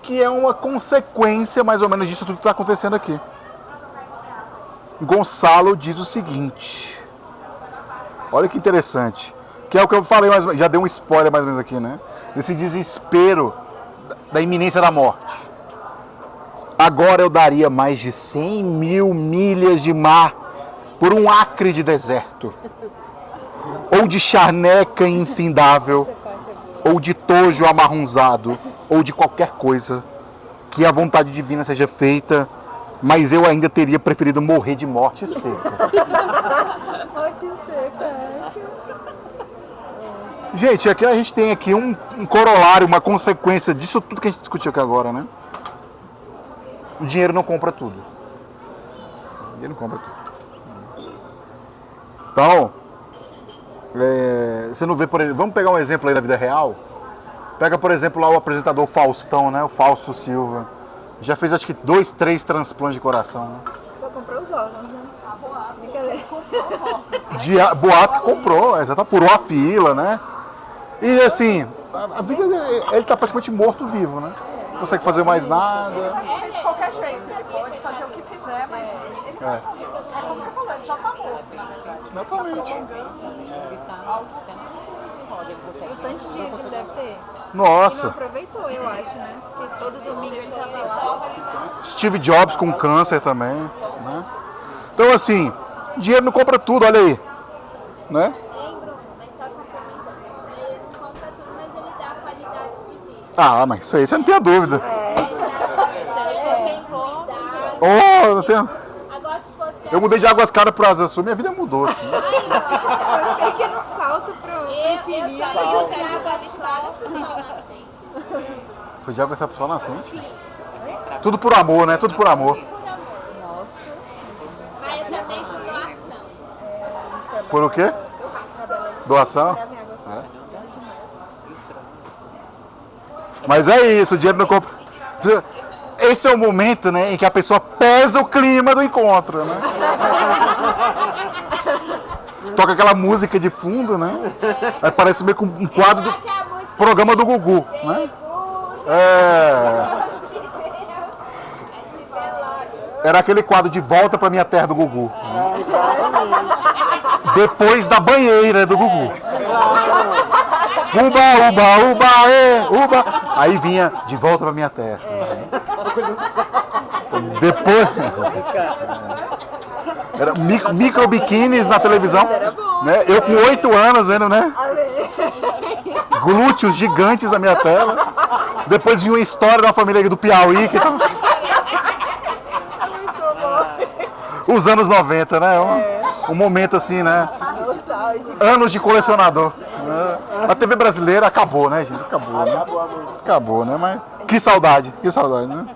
que é uma consequência mais ou menos disso tudo que está acontecendo aqui. Gonçalo diz o seguinte, olha que interessante, que é o que eu falei, já dei um spoiler mais ou menos aqui, né? Desse desespero da iminência da morte. Agora eu daria mais de 100 mil milhas de mar por um acre de deserto, ou de charneca infindável, ou de tojo amarronzado, ou de qualquer coisa que a vontade divina seja feita, mas eu ainda teria preferido morrer de morte seca. Pode ser, cara. Gente, aqui a gente tem aqui um corolário, uma consequência disso tudo que a gente discutiu aqui agora, né? O dinheiro não compra tudo. O dinheiro não compra tudo. Então, você não vê, por exemplo, vamos pegar um exemplo aí da vida real. Pega, por exemplo, lá o apresentador Faustão, né? O Fausto Silva. Já fez acho que 2, 3 transplantes de coração. Né? Só comprou os órgãos, né? Boato comprou, exatamente, furou a fila, né? E assim, a vida dele, ele tá praticamente morto-vivo, né? Não consegue fazer mais nada. Ele de qualquer jeito, ele pode fazer o que fizer, mas ele tá morto. É como você falou, ele já tá morto, na verdade. Exatamente. Ele tá roda, ele consegue. O tanto de dinheiro que ele deve ter. Não Nossa, aproveitou, eu acho, né? Porque todo domingo ele tava lá. Steve Jobs com câncer também, né? Então assim, dinheiro não compra tudo, olha aí, né? Hein, Bruno? Mas só complementando. Ele não compra tudo, mas ele dá qualidade de vida. Ah, mas isso aí você não tem a dúvida. Se ele fosse em bom, Oh, não tenho... agora se fosse Eu mudei de Águas Claras para Asa Sul, minha vida mudou, assim. Foi um pequeno salto pro eu infinito. saí de água clara pro sol nascer. Foi de Águas Claras para Nascente. Tudo por amor, né? Tudo por amor. Mas eu também com doação. Por o quê? Doação? É. Mas é isso, o dinheiro não compra. Esse é o momento, né, em que a pessoa pesa o clima do encontro, né? Toca aquela música de fundo, né? Aí parece meio com um quadro do Coloca a música programa do Gugu, né? É. Era aquele quadro de volta pra minha terra do Gugu. Depois da banheira do Gugu. Uba, uba, uba, uba. Aí vinha de volta pra minha terra. Depois. Era micro biquínis na televisão. Né? Eu com 8 anos vendo, né? Glúteos gigantes na minha tela. Depois vinha uma história da família do Piauí. Que tava... Os anos 90, né? Um momento assim, né? Anos de colecionador. Né? A TV brasileira acabou, né, gente? Acabou, né? Acabou, né? Mas que saudade, né?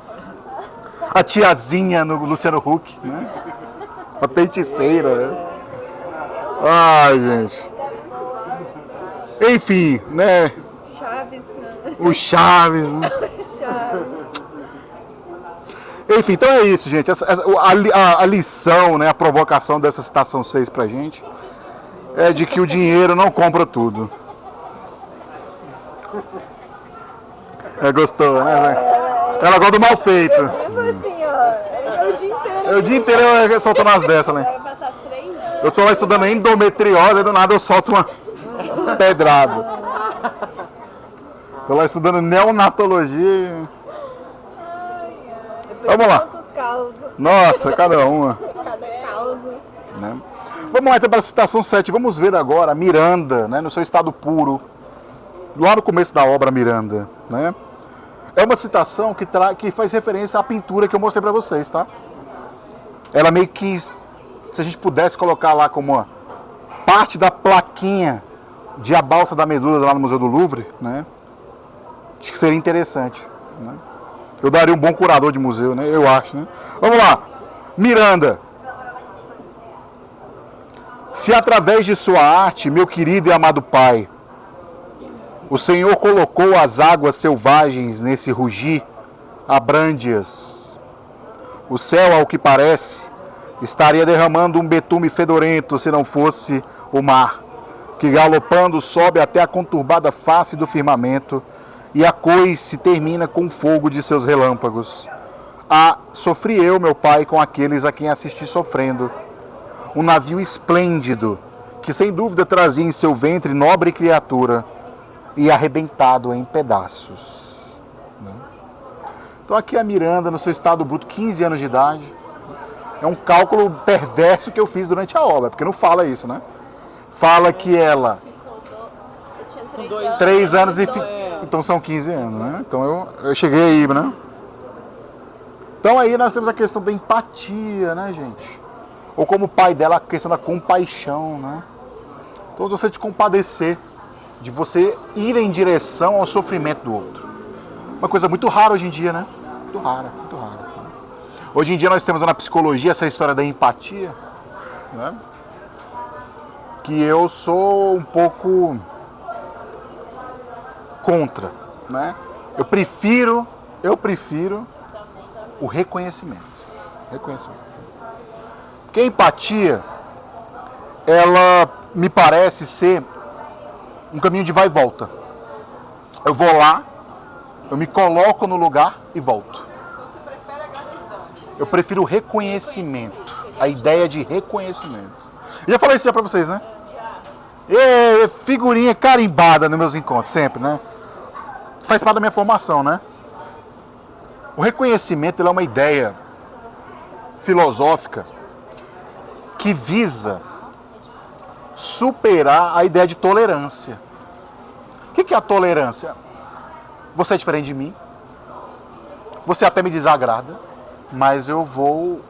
A tiazinha no Luciano Huck, né? A feiticeira, né? Ai, gente. Enfim, né? Chaves, né? O Chaves, né? Enfim, então é isso, gente. A lição, né, a provocação dessa citação 6 pra gente é de que o dinheiro não compra tudo. Gostou, né, velho? Ela gosta do mal feito. Tipo assim, ó, o dia inteiro. O dia inteiro eu soltando umas dessas, né? Vai passar 3 dias. Eu tô lá estudando endometriose e do nada eu solto uma pedrada. Tô lá estudando neonatologia. Vamos lá. Quantos causos? Nossa, cada uma. Cada causa. Né? Vamos lá então para a citação 7. Vamos ver agora Miranda, né, no seu estado puro. Lá no começo da obra Miranda. Né? É uma citação que faz referência à pintura que eu mostrei para vocês, tá? Ela meio que, se a gente pudesse colocar lá como uma parte da plaquinha de A Balsa da Medusa lá no Museu do Louvre, né? Acho que seria interessante, né? Eu daria um bom curador de museu, né? Eu acho, né? Vamos lá. Miranda. Se através de sua arte, meu querido e amado pai, o Senhor colocou as águas selvagens nesse rugir, abrande-as. O céu, ao que parece, estaria derramando um betume fedorento se não fosse o mar, que galopando sobe até a conturbada face do firmamento e a coice termina com o fogo de seus relâmpagos. Sofri eu, meu pai, com aqueles a quem assisti sofrendo. Um navio esplêndido, que sem dúvida trazia em seu ventre nobre criatura, e arrebentado em pedaços. Então aqui a Miranda, no seu estado bruto, 15 anos de idade. É um cálculo perverso que eu fiz durante a obra, porque não fala isso, né? Fala que ela... Eu tinha 3 anos e... Então são 15 anos, né? Então eu cheguei aí, né? Então aí nós temos a questão da empatia, né, gente? Ou como o pai dela, a questão da compaixão, né? Então você te compadecer, de você ir em direção ao sofrimento do outro. Uma coisa muito rara hoje em dia, né? Muito rara, muito rara. Hoje em dia nós temos na psicologia essa história da empatia, né? Que eu sou um pouco contra, né? Eu prefiro o reconhecimento. Porque a empatia, ela me parece ser um caminho de vai e volta. Eu vou lá, eu me coloco no lugar e volto. Então você prefere a gratidão. Eu prefiro o reconhecimento, a ideia de reconhecimento. Eu já falei isso já pra vocês, né? Figurinha carimbada nos meus encontros, sempre, né? Faz parte da minha formação, né? O reconhecimento ele é uma ideia filosófica que visa superar a ideia de tolerância. O que é a tolerância? Você é diferente de mim, você até me desagrada, mas eu vou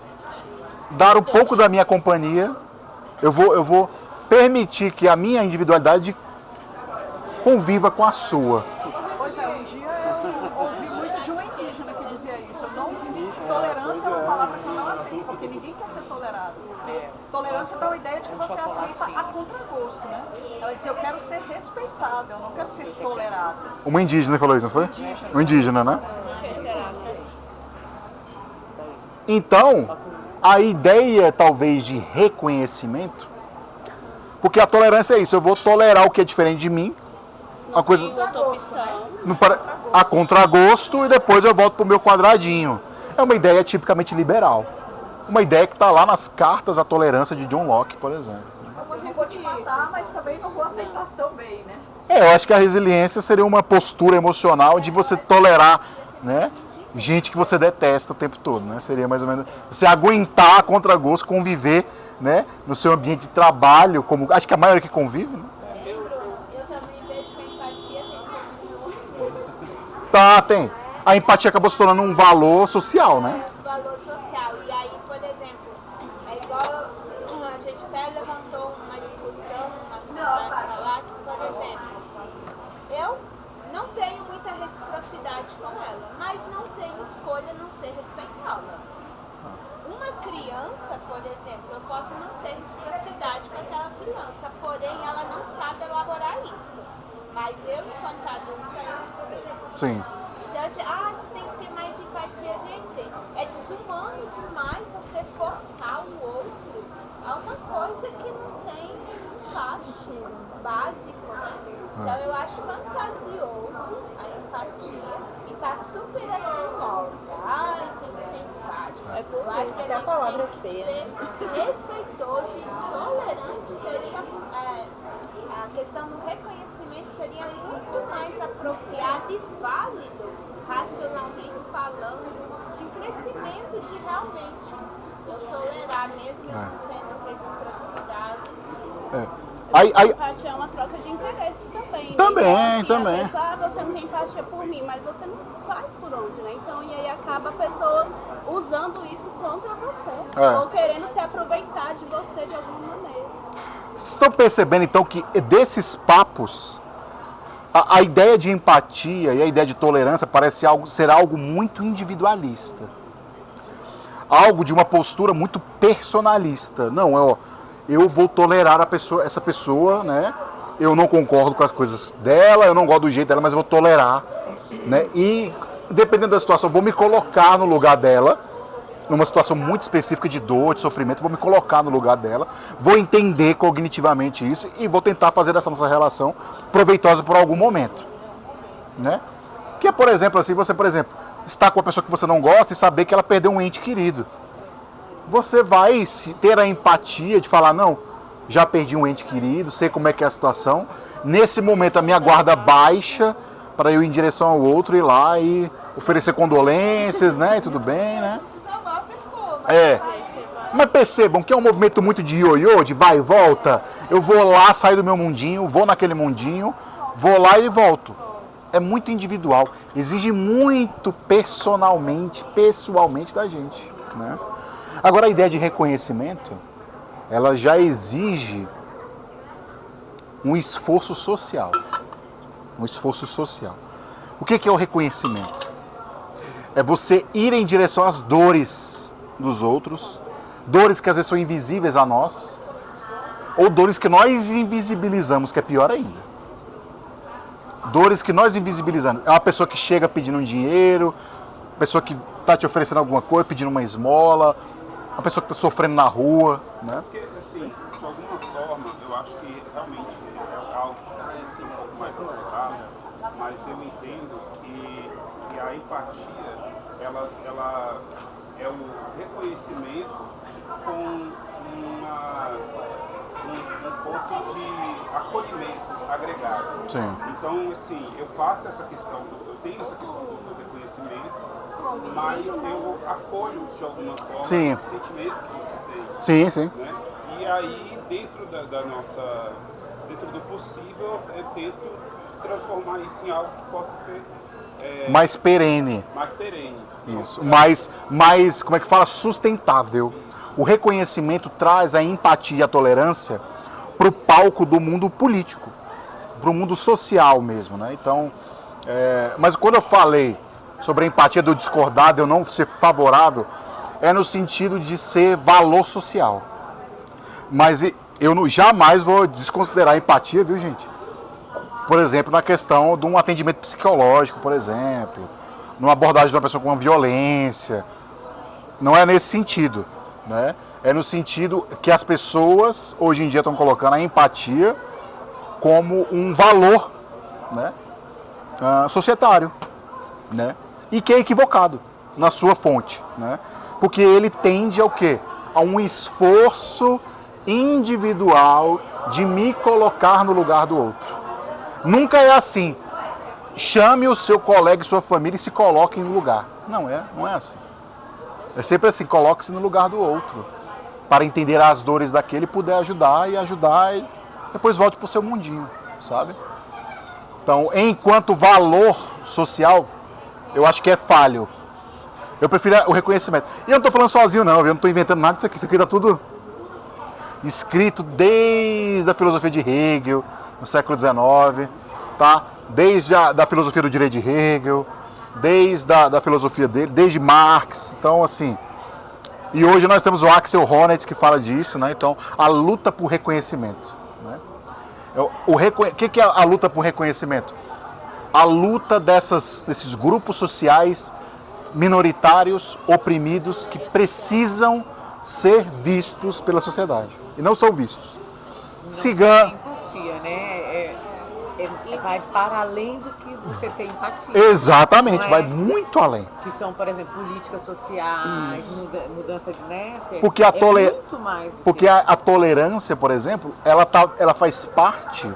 dar um pouco da minha companhia, eu vou permitir que a minha individualidade conviva com a sua. Pois é, um dia eu ouvi muito de um indígena que dizia isso. Tolerância é uma palavra que eu não aceito, porque ninguém quer ser tolerado. Porque tolerância dá uma ideia de que você aceita a contragosto, né? Ela dizia, eu quero ser respeitada, eu não quero ser tolerada. Uma indígena falou isso, não foi? Um indígena, né? Então, a ideia talvez de reconhecimento, porque a tolerância é isso, eu vou tolerar o que é diferente de mim, uma coisa a contragosto e depois eu volto pro meu quadradinho. É uma ideia tipicamente liberal. Uma ideia que está lá nas cartas da tolerância de John Locke, por exemplo. Eu não vou te matar, mas também não vou aceitar também, né? Eu acho que a resiliência seria uma postura emocional de você tolerar, né, gente que você detesta o tempo todo, né? Seria mais ou menos você aguentar a contragosto, conviver, né, no seu ambiente de trabalho, como acho que a maioria que convive, né? Eu também vejo que a empatia tem que Tá, tem. A empatia acabou se tornando um valor social, né? valor social. E aí, por exemplo, é igual a gente até levantou uma discussão, uma conversa lá, que, por exemplo, eu não tenho muita reciprocidade com ela, mas não tenho escolha não ser respeitá-la. Uma criança, por exemplo, eu posso não ter reciprocidade com aquela criança, porém ela não sabe elaborar isso. Mas eu, enquanto adulta, eu sei. Sim. Então, assim, você tem que ter mais empatia, gente. É desumano demais você forçar o outro a uma coisa que não tem encaixe básico, né? Então, eu acho fantasioso a empatia e tá super assim, ó. Tem que ser empático. Eu acho que a gente tem que ser respeitoso e tolerante. Seria a questão do reconhecimento seria muito mais apropriado e válido, racionalmente falando, de crescimento de realmente eu tolerar, mesmo eu não tendo reciprocidade. A empatia é uma troca de interesses também. Também, né? Então, assim, também. A pessoa, você não tem empatia por mim, mas você não faz por onde, né? Então, e aí acaba a pessoa usando isso contra você. Ou querendo se aproveitar de você de alguma maneira. Vocês estão percebendo então que desses papos, a ideia de empatia e a ideia de tolerância parece ser algo muito individualista. Algo de uma postura muito personalista. Não, eu vou tolerar essa pessoa, né? Eu não concordo com as coisas dela, eu não gosto do jeito dela, mas eu vou tolerar, né? E dependendo da situação, eu vou me colocar no lugar dela, numa situação muito específica de dor, de sofrimento, vou me colocar no lugar dela, vou entender cognitivamente isso e vou tentar fazer dessa nossa relação proveitosa por algum momento, né? Que é, por exemplo, assim, você, por exemplo, estar com uma pessoa que você não gosta e saber que ela perdeu um ente querido. Você vai ter a empatia de falar, não, já perdi um ente querido, sei como é que é a situação, nesse momento a minha guarda baixa para eu ir em direção ao outro, ir lá e oferecer condolências, né, e tudo bem, né? Salvar a pessoa, Mas percebam que é um movimento muito de ioiô, de vai e volta. Eu vou lá, saio do meu mundinho, vou naquele mundinho, vou lá e volto. É muito individual. Exige muito pessoalmente da gente, né? Agora, a ideia de reconhecimento, ela já exige um esforço social. Um esforço social. O que é o reconhecimento? É você ir em direção às dores dos outros, dores que às vezes são invisíveis a nós, ou dores que nós invisibilizamos, que é pior ainda. Dores que nós invisibilizamos. É uma pessoa que chega pedindo um dinheiro, pessoa que está te oferecendo alguma coisa, pedindo uma esmola, uma pessoa que está sofrendo na rua, né? Porque, assim, de alguma forma, eu acho que realmente é algo que precisa ser um pouco mais apurado, mas eu entendo que a empatia, ela é o reconhecimento com um ponto de acolhimento agregado. Sim. Então, assim, eu faço essa questão, eu tenho essa questão do reconhecimento, mas eu acolho de alguma forma Sim. esse sentimento que você tem. Sim, sim. Né? E aí, dentro dentro do possível, eu tento transformar isso em algo que possa ser Mais perene. mais perene. Isso. Mais, como é que fala? Sustentável. O reconhecimento traz a empatia e a tolerância para o palco do mundo político, para o mundo social mesmo, né? Então, mas quando eu falei sobre a empatia do discordar, de eu não ser favorável, é no sentido de ser valor social. Mas eu jamais vou desconsiderar a empatia, viu, gente? Por exemplo, na questão de um atendimento psicológico, por exemplo, numa abordagem de uma pessoa com uma violência. Não é nesse sentido, né? É no sentido que as pessoas hoje em dia estão colocando a empatia como um valor, né, societário, né? E que é equivocado na sua fonte, né? Porque ele tende ao quê? A um esforço individual de me colocar no lugar do outro. Nunca é assim. Chame o seu colega e sua família e se coloquem no lugar. Não é assim. É sempre assim, coloque-se no lugar do outro, para entender as dores daquele, puder ajudar e depois volte para o seu mundinho, sabe? Então, enquanto valor social, eu acho que é falho. Eu prefiro o reconhecimento. E eu não estou falando sozinho não, eu não estou inventando nada disso aqui. Isso aqui está tudo escrito desde a filosofia de Hegel, no século XIX, tá? Desde da filosofia do direito de Hegel, desde da filosofia dele, desde Marx. Então, assim, e hoje nós temos o Axel Honneth que fala disso, né? Então, a luta por reconhecimento, né? O que é a luta por reconhecimento? A luta desses grupos sociais minoritários, oprimidos, que precisam ser vistos pela sociedade e não são vistos. Cigano. Empatia, né? Vai para além do que você tem empatia. Exatamente, Não vai é? muito além. Que são, por exemplo, políticas sociais, mudança de Porque a muito mais. Porque a tolerância, por exemplo, ela faz parte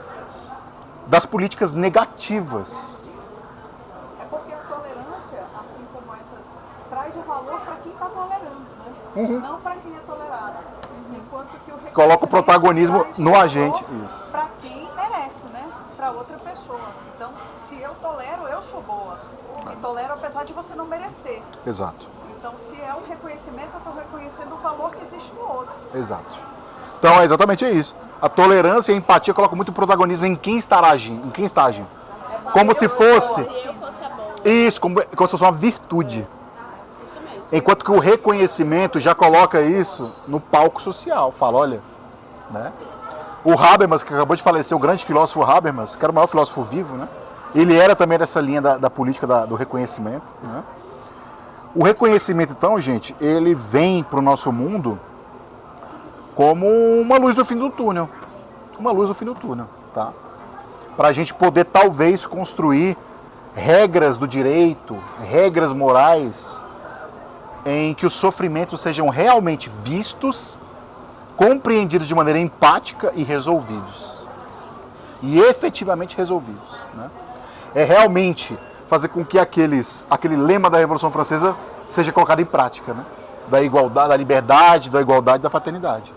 das políticas negativas. É porque a tolerância, assim como essas, traz o valor para quem está tolerando, né? Não para quem é tolerado. Enquanto que o Coloca o protagonismo no agente. Isso. Para quem merece, né? Para outra pessoa. Então, se eu tolero, eu sou boa. E tolero apesar de você não merecer. Exato. Então, se é um reconhecimento, eu estou reconhecendo o valor que existe no outro. Exato. Então, é exatamente isso. A tolerância e a empatia colocam muito protagonismo em quem está agindo. Como se fosse... Se eu fosse a boa. Isso, como se fosse uma virtude. Isso mesmo. Enquanto que o reconhecimento já coloca isso no palco social. Fala, olha, né? O Habermas, que acabou de falecer, o grande filósofo Habermas, que era o maior filósofo vivo, né? Ele era também dessa linha da política do reconhecimento, né? O reconhecimento, então, gente, ele vem para o nosso mundo como uma luz no fim do túnel. Uma luz no fim do túnel, tá? Para a gente poder, talvez, construir regras do direito, regras morais, em que os sofrimentos sejam realmente vistos, compreendidos de maneira empática e resolvidos. E efetivamente resolvidos, né? É realmente fazer com que aquele lema da Revolução Francesa seja colocado em prática, né? Da igualdade, da liberdade, da igualdade e da fraternidade.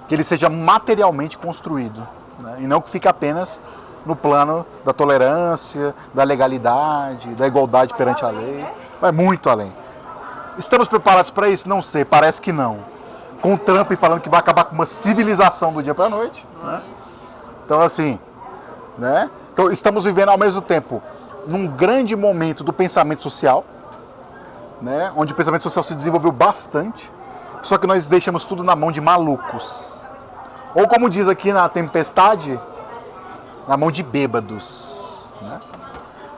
Que ele seja materialmente construído, né? E não que fique apenas no plano da tolerância, da legalidade, da igualdade perante a lei. Vai muito além. Estamos preparados para isso? Não sei, parece que não. Com o Trump falando que vai acabar com uma civilização do dia para a noite, né? Então, assim, né? Então, estamos vivendo ao mesmo tempo num grande momento do pensamento social, né? Onde o pensamento social se desenvolveu bastante. Só que nós deixamos tudo na mão de malucos. Ou como diz aqui na Tempestade, na mão de bêbados. Né?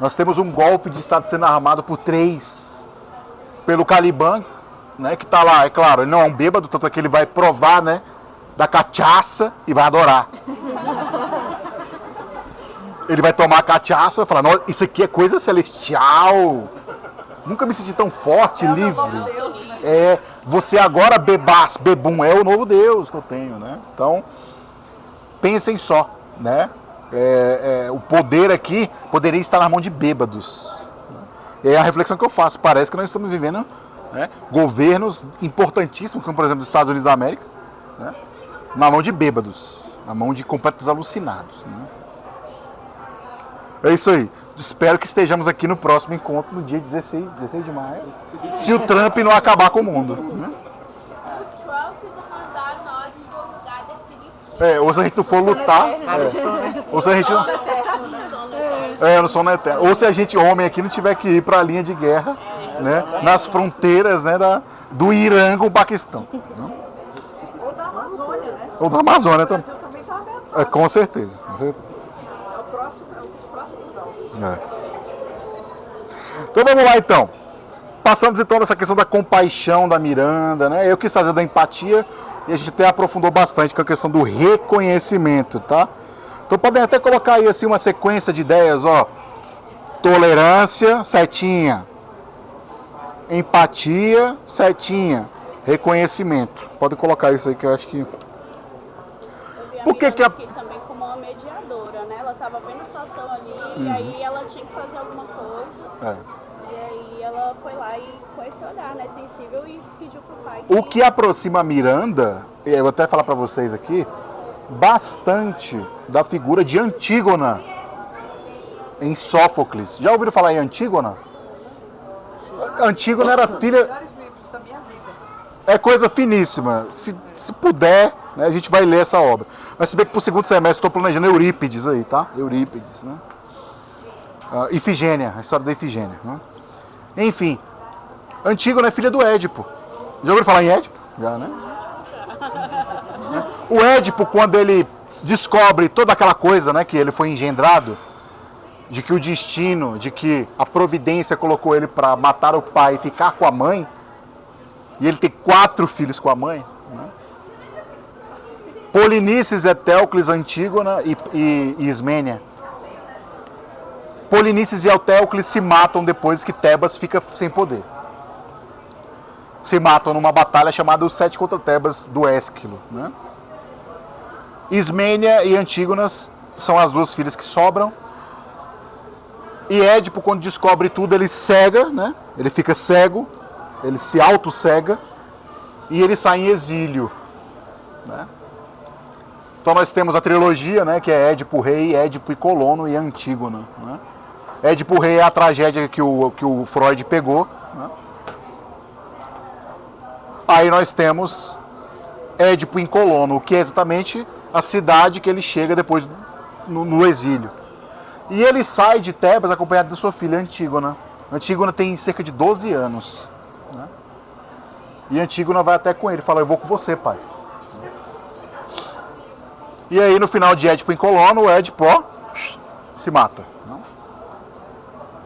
Nós temos um golpe de Estado sendo armado por 3. Pelo Caliban, né, que está lá, é claro, ele não é um bêbado, tanto é que ele vai provar, né, da cachaça e vai adorar. Ele vai tomar a cachaça e vai falar, nossa, isso aqui é coisa celestial. Nunca me senti tão forte, livre. Você agora bebas, bebum, é o novo Deus que eu tenho, né? Então, pensem só, né? O poder aqui poderia estar na mão de bêbados. É a reflexão que eu faço. Parece que nós estamos vivendo, né, governos importantíssimos, como por exemplo os Estados Unidos da América, né, na mão de bêbados, na mão de completos alucinados. Né? É isso aí. Espero que estejamos aqui no próximo encontro, no dia 16 de maio, se o Trump não acabar com o mundo. Né? O Trump não mandar nós para o lugar definitivo. Ou se a gente não for lutar, ou se a gente não... no sono eterno. Ou se a gente, homem aqui, não tiver que ir para a linha de guerra, né, nas fronteiras, né, do Irã com o Paquistão. Né? Ou da Amazônia, né? Ou da Amazônia O também. Brasil também está ameaçado. Com certeza. É um dos próximos alvos. Então vamos lá então. Passamos então nessa questão da compaixão da Miranda, né? Eu quis fazer da empatia e a gente até aprofundou bastante com a questão do reconhecimento, tá? Então podem até colocar aí assim uma sequência de ideias, ó. Tolerância, setinha. Empatia, setinha. Reconhecimento. Podem colocar isso aí que eu acho que... Eu vi a Por que Miranda que a- aqui também como uma mediadora, né? Ela estava vendo a situação ali e aí ela tinha que fazer alguma coisa. E aí ela foi lá e com esse olhar, né, sensível e pediu pro pai O que aproxima a Miranda, eu vou até falar para vocês aqui, bastante da figura de Antígona em Sófocles. Já ouviram falar em Antígona? Antígona era filha... Melhores livros da minha vida. É coisa finíssima. Se puder, né, a gente vai ler essa obra. Mas se bem que pro segundo semestre estou planejando Eurípides aí, tá? Eurípides, né? Ifigênia, a história da Ifigênia. Né? Enfim, Antígona é filha do Édipo. Já ouviram falar em Édipo? Já, né? O Édipo, quando ele descobre toda aquela coisa, né, que ele foi engendrado, de que o destino, de que a providência colocou ele para matar o pai e ficar com a mãe, e ele tem 4 filhos com a mãe, né? Polinices, Etéocles, Antígona e Ismênia. Polinices e Etéocles se matam depois que Tebas fica sem poder. Se matam numa batalha chamada os 7 contra Tebas do Ésquilo, né? Ismênia e Antígonas são as 2 filhas que sobram. E Édipo, quando descobre tudo, ele cega, né? Ele fica cego, ele se auto-cega e ele sai em exílio, né? Então nós temos a trilogia, né? Que é Édipo Rei, Édipo e Colono e Antígona, né? Édipo Rei é a tragédia que o Freud pegou, né? Aí nós temos Édipo em Colono, que é exatamente a cidade que ele chega depois no exílio. E ele sai de Tebas acompanhado da sua filha Antígona. Antígona tem cerca de 12 anos. Né? E Antígona vai até com ele e fala, eu vou com você, pai. E aí no final de Édipo em Colono, o Édipo se mata. Né?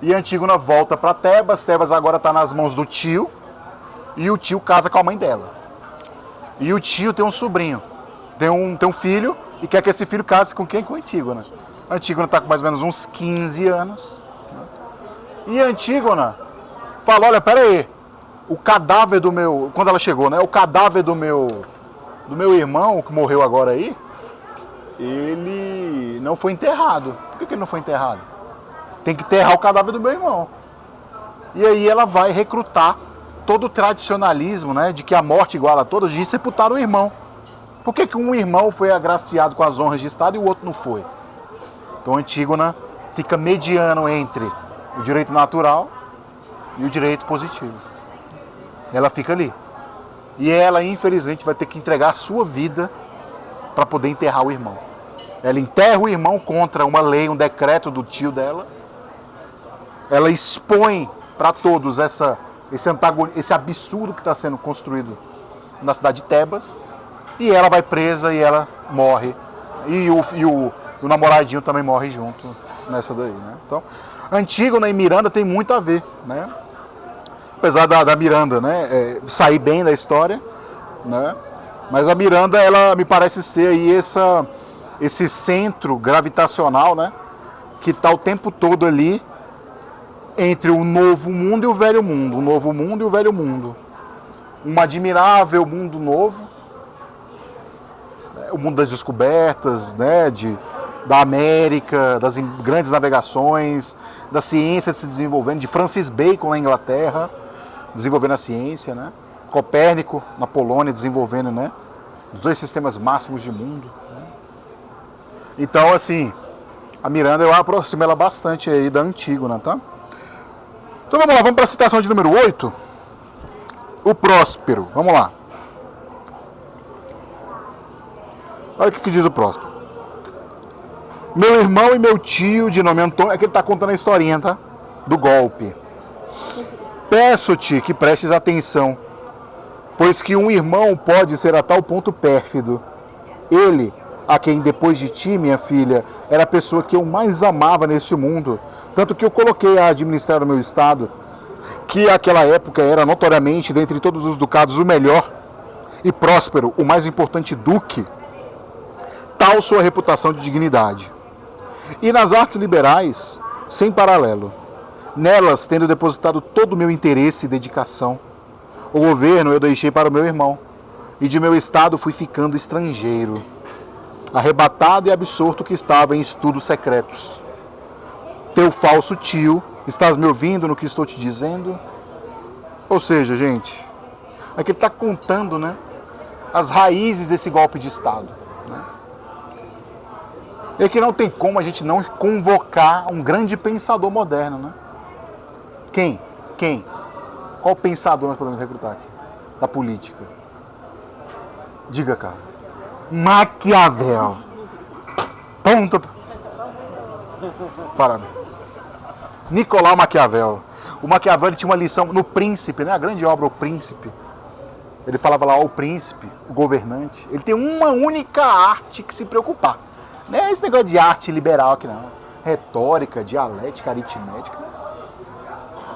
E Antígona volta para Tebas. Tebas agora está nas mãos do tio. E o tio casa com a mãe dela. E o tio tem um sobrinho. Tem um filho e quer que esse filho case com quem? Com Antígona. Antígona está com mais ou menos uns 15 anos. E Antígona fala, olha, pera aí, o cadáver do meu... Quando ela chegou, né? O cadáver do meu irmão, que morreu agora aí, ele não foi enterrado. Por que ele não foi enterrado? Tem que enterrar o cadáver do meu irmão. E aí ela vai recrutar todo o tradicionalismo, né? De que a morte iguala a todos, de sepultar o irmão. Por que um irmão foi agraciado com as honras de Estado e o outro não foi? Então Antígona fica mediano entre o direito natural e o direito positivo. Ela fica ali. E ela, infelizmente, vai ter que entregar a sua vida para poder enterrar o irmão. Ela enterra o irmão contra uma lei, um decreto do tio dela. Ela expõe para todos esse absurdo que está sendo construído na cidade de Tebas, e ela vai presa e ela morre. E o namoradinho também morre junto nessa daí, né? Então, Antígona e Miranda tem muito a ver, né? Apesar da Miranda, né, sair bem da história, né? Mas a Miranda, ela me parece ser aí esse centro gravitacional, né? Que está o tempo todo ali entre o novo mundo e o velho mundo. O novo mundo e o velho mundo. Um admirável mundo novo. O mundo das descobertas, né? Da América, das grandes navegações, da ciência se desenvolvendo, de Francis Bacon na Inglaterra, desenvolvendo a ciência, né? Copérnico na Polônia, desenvolvendo, né? Os 2 sistemas máximos de mundo. Né? Então, assim, a Miranda, eu aproximo ela bastante aí da Antígona, tá? Então vamos lá, vamos para a citação de número 8. O Próspero, vamos lá. Olha o que diz o Próspero. Meu irmão e meu tio, de nome Antônio, é que ele está contando a historinha, tá? Do golpe. Peço-te que prestes atenção, pois que um irmão pode ser a tal ponto pérfido. Ele, a quem depois de ti, minha filha, era a pessoa que eu mais amava neste mundo, tanto que eu coloquei a administrar o meu estado, que naquela época era notoriamente, dentre todos os ducados, o melhor, e Próspero, o mais importante duque, tal sua reputação de dignidade. E nas artes liberais, sem paralelo, nelas tendo depositado todo o meu interesse e dedicação. O governo eu deixei para o meu irmão, e de meu estado fui ficando estrangeiro, arrebatado e absorto que estava em estudos secretos. Teu falso tio, estás me ouvindo no que estou te dizendo? Ou seja, gente, aqui ele está contando, né, as raízes desse golpe de Estado. Né? E aqui não tem como a gente não convocar um grande pensador moderno, né? Quem? Qual pensador nós podemos recrutar aqui? Da política. Diga, cara. Maquiavel. Ponto. Parabéns. Nicolau Maquiavel. O Maquiavel ele tinha uma lição no Príncipe, né? A grande obra O Príncipe. Ele falava lá, o príncipe, o governante. Ele tem uma única arte que se preocupar. Não é esse negócio de arte liberal aqui, não. Retórica, dialética, aritmética.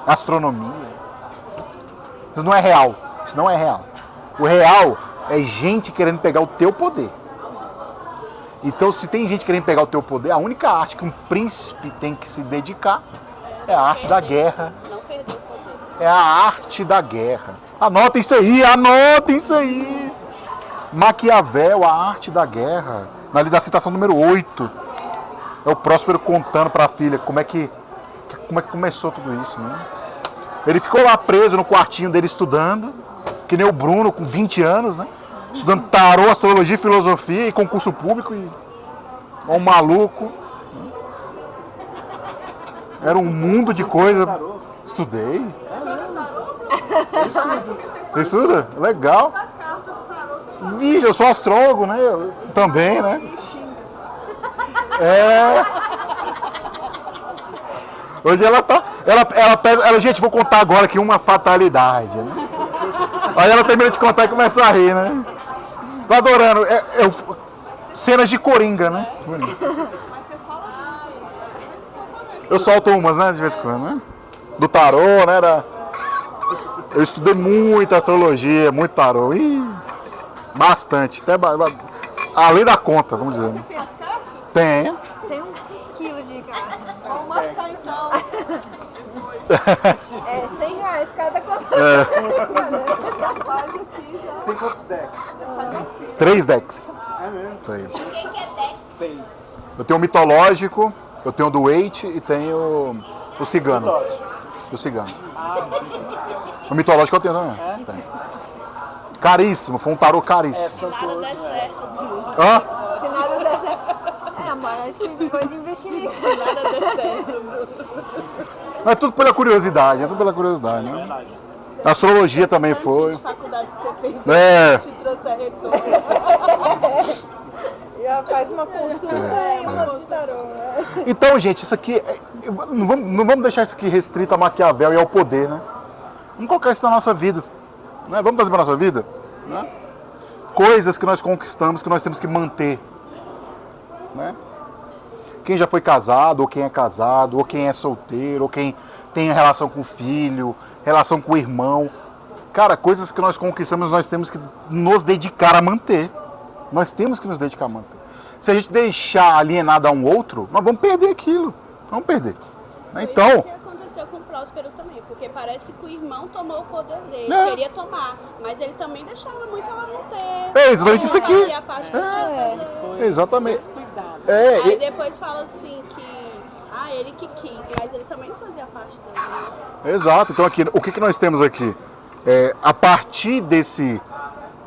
Astronomia. Isso não é real. Isso não é real. O real é gente querendo pegar o teu poder. Então, se tem gente querendo pegar o teu poder, a única arte que um príncipe tem que se dedicar é a arte da guerra. Não perder o poder. É a arte da guerra. Anotem isso aí, anotem isso aí. Maquiavel, a arte da guerra. Ali da citação número 8. É o Próspero contando para a filha como é que começou tudo isso, né? Ele ficou lá preso no quartinho dele estudando, que nem o Bruno, com 20 anos, né? Estudando tarô, astrologia, filosofia e concurso público. E um maluco. Era um mundo de coisa. Estudei. Você estuda? Legal. Vixe, eu sou astrólogo, né? Eu também, né? Hoje ela tá. Ela, gente, vou contar agora aqui uma fatalidade, né? Aí ela termina de contar e começa a rir, né? Tô adorando. Cenas de Coringa, né? Eu solto umas, né? De vez em quando, né? Do tarô, né? Eu estudei muito astrologia, muito tarô. Bastante. Até além da conta, vamos dizer. Você tem as cartas? Tem. Tem uns quilos de carne. Vamos marcar então. É R$100 cada coisa. Já faz aqui, já. Tem quantos decks? 3 decks. É mesmo? 3. 6. Eu tenho o mitológico, eu tenho o do Waite e tenho o cigano. O cigano. O mitológico eu tenho também. Tem. Caríssimo, foi um tarô caríssimo. Nada der certo. Hã? Se nada der certo. Mas acho que você pode investir nisso. Se nada der certo. É tudo pela curiosidade, né? A astrologia também foi. De faculdade que você fez, Te trouxe a retorno. Já faz uma consulta e uma tarô. Então, gente, isso aqui. Não vamos deixar isso aqui restrito a Maquiavel e ao poder, né? Vamos colocar isso na nossa vida. Né? Vamos trazer para a nossa vida? né? Coisas que nós conquistamos, que nós temos que manter, né? Quem já foi casado, ou quem é casado, ou quem é solteiro, ou quem tem relação com o filho, relação com o irmão. Cara, coisas que nós conquistamos, nós temos que nos dedicar a manter. Nós temos que nos dedicar a manter. Se a gente deixar alienado a um outro, nós vamos perder aquilo. Vamos perder. Então... Foi isso que aconteceu com o Próspero também, porque parece que o irmão tomou o poder dele, queria tomar, mas ele também deixava muito ela não ter. É exatamente isso aqui. Fazia a parte que tinha que fazer. Exatamente. Descuidado. Aí depois fala assim que ele que quis, mas ele também fazia parte dele. Né? Exato. Então aqui, o que nós temos aqui? A partir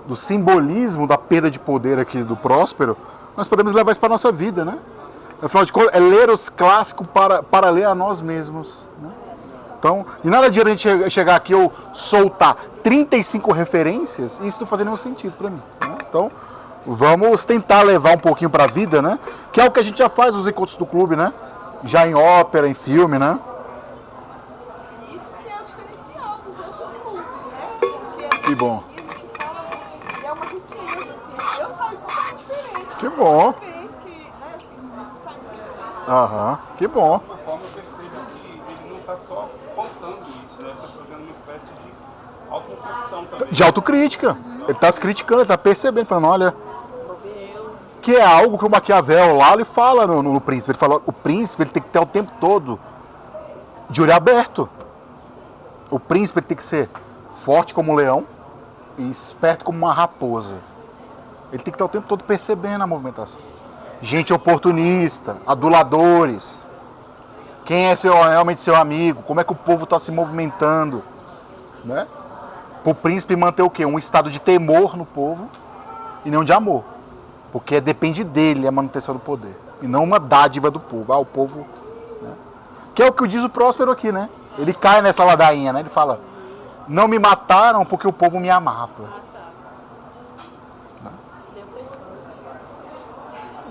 do simbolismo da perda de poder aqui do Próspero, nós podemos levar isso para a nossa vida, né? Afinal de contas, é ler os clássicos para ler a nós mesmos. Né? Então, de nada adianta a gente chegar aqui ou soltar 35 referências e isso não fazer nenhum sentido para mim. Né? Então, vamos tentar levar um pouquinho para a vida, né? Que é o que a gente já faz nos encontros do clube, né? Já em ópera, em filme, né? Isso que é o diferencial dos outros clubes, né? Porque Que bom. aqui a gente fala, e é uma riqueza, assim. Eu saio totalmente diferente. Que bom. Vez que, né, assim, sai diferente. Aham, que bom. De alguma forma eu percebo que ele não está só contando isso, né? Ele está fazendo uma espécie de autoreflexão também. De autocrítica. Ele está se criticando, ele está percebendo, falando, olha... Que é algo que o Maquiavel lá ele fala no Príncipe. Ele fala, o príncipe ele tem que ter o tempo todo de olho aberto. O príncipe ele tem que ser forte como um leão e esperto como uma raposa. Ele tem que estar o tempo todo percebendo a movimentação. Gente oportunista, aduladores. Quem é realmente seu amigo? Como é que o povo está se movimentando? Né? Para o príncipe manter o quê? Um estado de temor no povo e não de amor. Porque depende dele a manutenção do poder. E não uma dádiva do povo. O povo... Né? Que é o que diz o Próspero aqui, né? Ele cai nessa ladainha, né? Ele fala, não me mataram porque o povo me amava. Né?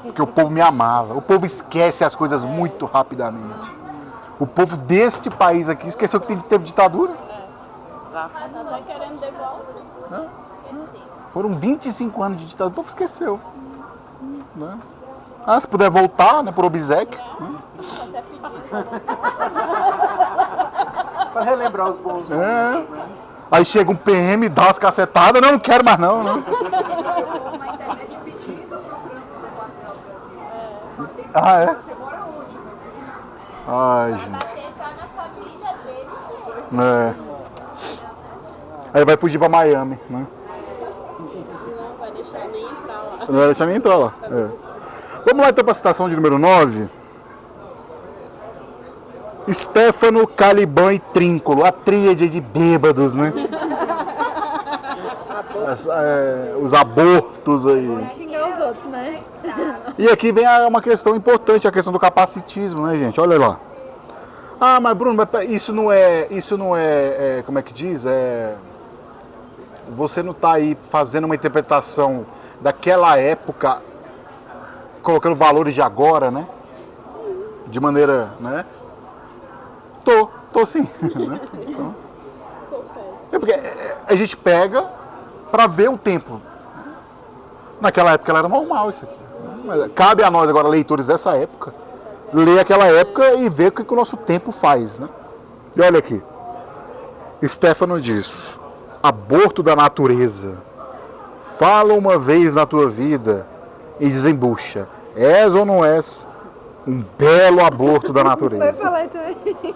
Porque o povo me amava. O povo esquece as coisas muito rapidamente. O povo deste país aqui esqueceu que teve ditadura. Exato. Mas não tá querendo de volta. Foram 25 anos de ditadura. O povo esqueceu. Né? Se puder voltar, né, por obséquio. Né? Até pediu. Para relembrar os bons momentos, né? Aí chega um PM, dá umas cacetadas, não quero mais não. Né? Na internet pedindo pro Trump levar para o Brasil. Ah, é? Você mora onde? Ai, gente. Bater só na família dele. Aí vai fugir pra Miami, né? Não vai deixar nem entrar lá. Não vai deixar nem entrar lá. Vamos lá então para a citação de número 9. Stefano, Caliban e Tríncolo, a tríade de bêbados, né? Os abortos aí. Xingar os outros, né? E aqui vem uma questão importante, a questão do capacitismo, né, gente? Olha lá. Mas Bruno, isso não é, como é que diz? Você não está aí fazendo uma interpretação daquela época, colocando valores de agora, né? De maneira, né? Tô sim. Né? Então, Confesso. porque a gente pega para ver o tempo. Naquela época era normal isso aqui. Né? Mas cabe a nós agora, leitores dessa época, ler aquela época e ver o que o nosso tempo faz, né? E olha aqui. Stefano diz: aborto da natureza. Fala uma vez na tua vida e desembucha. És ou não és um belo aborto da natureza? Vai falar isso aí.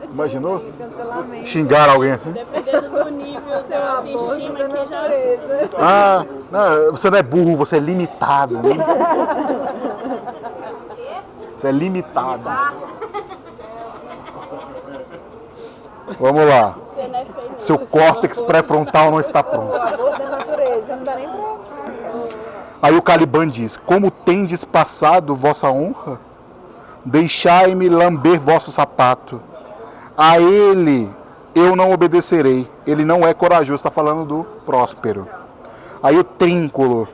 Imaginou? Cancelamento. Xingar alguém assim? Dependendo do nível de estima que já... Não, você não é burro, você é limitado. Né? Você é limitado. Vamos lá. Você não é feio, não. Seu Você córtex não é pré-frontal não está pronto. Aborto da natureza. Não dá nem pra... Aí o Caliban diz: como tendes passado vossa honra? Deixai-me lamber vosso sapato. A ele eu não obedecerei. Ele não é corajoso. Está falando do Próspero. Aí o Tríncolo: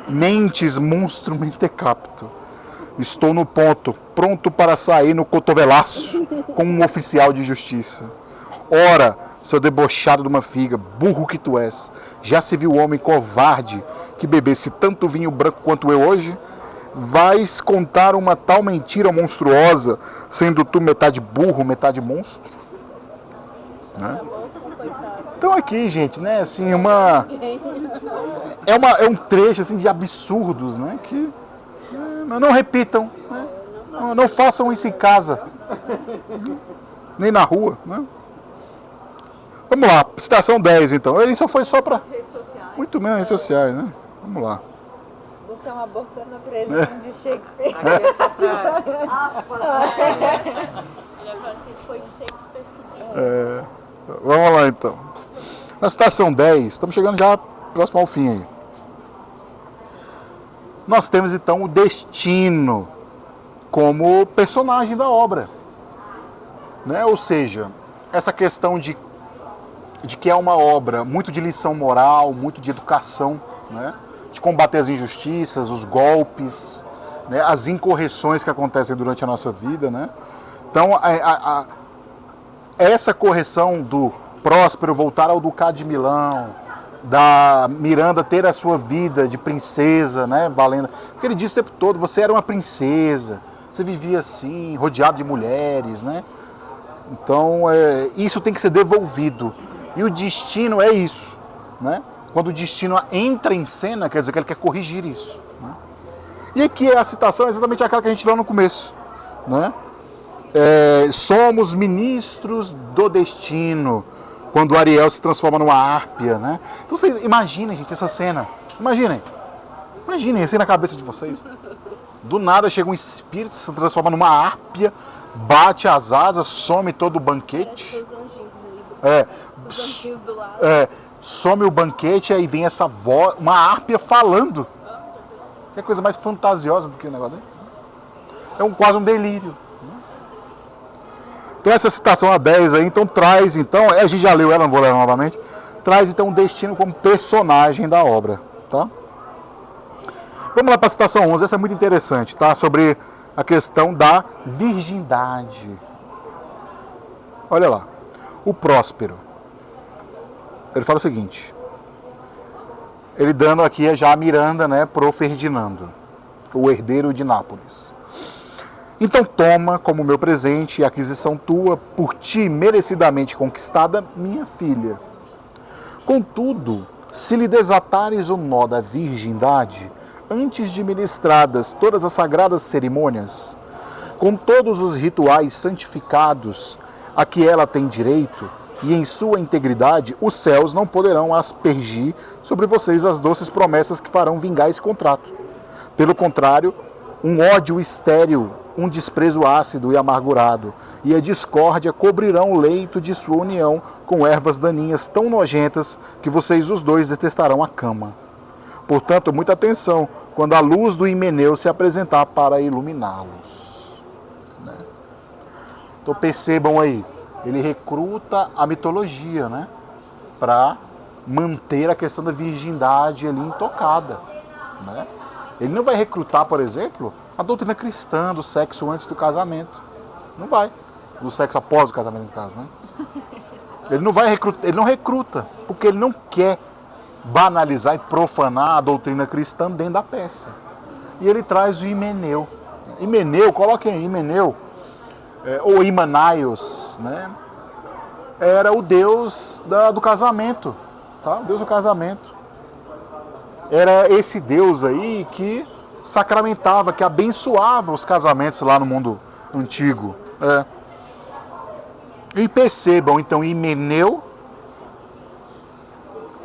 mentes monstro mentecapto. Estou no ponto, pronto para sair no cotovelaço com um oficial de justiça. Ora, seu debochado de uma figa, burro que tu és. Já se viu o homem covarde que bebesse tanto vinho branco quanto eu hoje? Vais contar uma tal mentira monstruosa, sendo tu metade burro, metade monstro? Né? Então aqui, gente, né, assim, é um trecho assim, de absurdos, né, que não repitam, né? Não façam isso em casa, nem na rua, né? Vamos lá, citação 10 então. Ele só foi só para Redes sociais. muito menos redes sociais, né? Vamos lá. Você é um aborto da natureza, como de Shakespeare. Aqui é só pra... Aspas, né? Ele vai falar assim, foi Shakespeare que disse. Vamos lá então. Na citação 10, estamos chegando já próximo ao fim aí. Nós temos então o destino como personagem da obra, né? Ou seja, essa questão de que é uma obra muito de lição moral, muito de educação, né? De combater as injustiças, os golpes, né? As incorreções que acontecem durante a nossa vida, né? Então, essa correção do Próspero voltar ao Ducado de Milão, da Miranda ter a sua vida de princesa, né, valendo. Porque ele disse o tempo todo, você era uma princesa, você vivia assim, rodeado de mulheres, né? Então, isso tem que ser devolvido. E o destino é isso, né? Quando o destino entra em cena, quer dizer que ele quer corrigir isso, né? E aqui a citação é exatamente aquela que a gente leu no começo, né? Somos ministros do destino, quando o Ariel se transforma numa árpia, né? Então vocês imaginem, gente, essa cena. Imaginem assim na cabeça de vocês. Do nada chega um espírito, se transforma numa árpia, bate as asas, some todo o banquete. Parece os anjinhos ali. Os anjinhos do lado. Some o banquete, aí vem essa voz, uma árpia falando. Que coisa mais fantasiosa do que o negócio dele. É quase um delírio. Então essa citação a 10 aí, então traz, então, a gente já leu ela, não vou ler novamente, traz então o destino como personagem da obra, tá? Vamos lá para a citação 11, essa é muito interessante, tá? Sobre a questão da virgindade. Olha lá, o Próspero, ele fala o seguinte, ele dando aqui já a Miranda, né, pro Ferdinando, o herdeiro de Nápoles. Então toma como meu presente e aquisição tua, por ti merecidamente conquistada, minha filha. Contudo, se lhe desatares o nó da virgindade, antes de ministradas todas as sagradas cerimônias, com todos os rituais santificados a que ela tem direito, e em sua integridade, os céus não poderão aspergir sobre vocês as doces promessas que farão vingar esse contrato. Pelo contrário, um ódio estéril, um desprezo ácido e amargurado, e a discórdia cobrirão o leito de sua união com ervas daninhas tão nojentas que vocês os dois detestarão a cama. Portanto, muita atenção quando a luz do Himeneu se apresentar para iluminá-los. Né? Então percebam aí, ele recruta a mitologia, né? Para manter a questão da virgindade ali intocada, né? Ele não vai recrutar, por exemplo, a doutrina cristã do sexo antes do casamento. Não vai. Do sexo após o casamento, no caso, né? Ele não vai recrutar, ele não recruta, porque ele não quer banalizar e profanar a doutrina cristã dentro da peça. E ele traz o Himeneu. Himeneu, coloquem aí, Himeneu, ou Himanaios, né? Era o deus do casamento, tá? O deus do casamento. Era esse Deus aí que sacramentava, que abençoava os casamentos lá no mundo antigo. E percebam, então, Himeneu,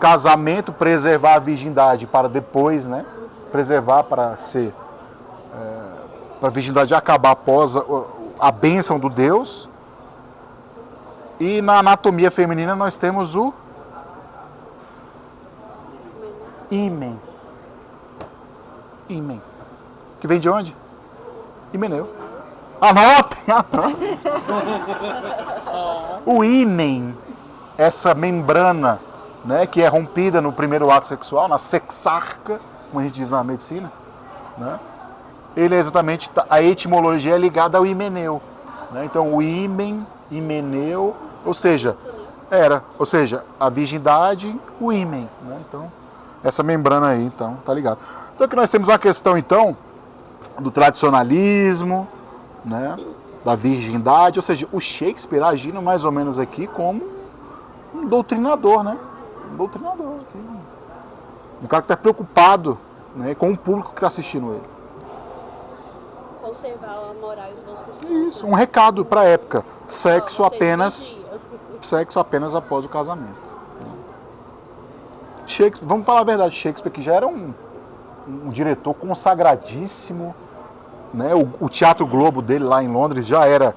casamento, preservar a virgindade para depois, né? Preservar para ser... para a virgindade acabar após a bênção do Deus. E na anatomia feminina nós temos o Ímen. Ímen. Que vem de onde? Himeneu. Anotem! O ímen, essa membrana, né, que é rompida no primeiro ato sexual, na sexarca, como a gente diz na medicina, né? Ele é exatamente, a etimologia é ligada ao Himeneu. Né? Então o ímen, Himeneu, ou seja, Era, ou seja, a virgindade, o ímen, né? Então, essa membrana aí, então, tá ligado? Então aqui nós temos uma questão, então, do tradicionalismo, né? Da virgindade, ou seja, o Shakespeare agindo mais ou menos aqui como um doutrinador, né? Um doutrinador aqui. Um cara que está preocupado, né, com o público que está assistindo ele. Conservar a moral e os bons costumes. Isso, um recado para a época. Sexo Ó, apenas após o casamento. Shakespeare, vamos falar a verdade, Shakespeare que já era um diretor consagradíssimo, né? O Teatro Globo dele lá em Londres já era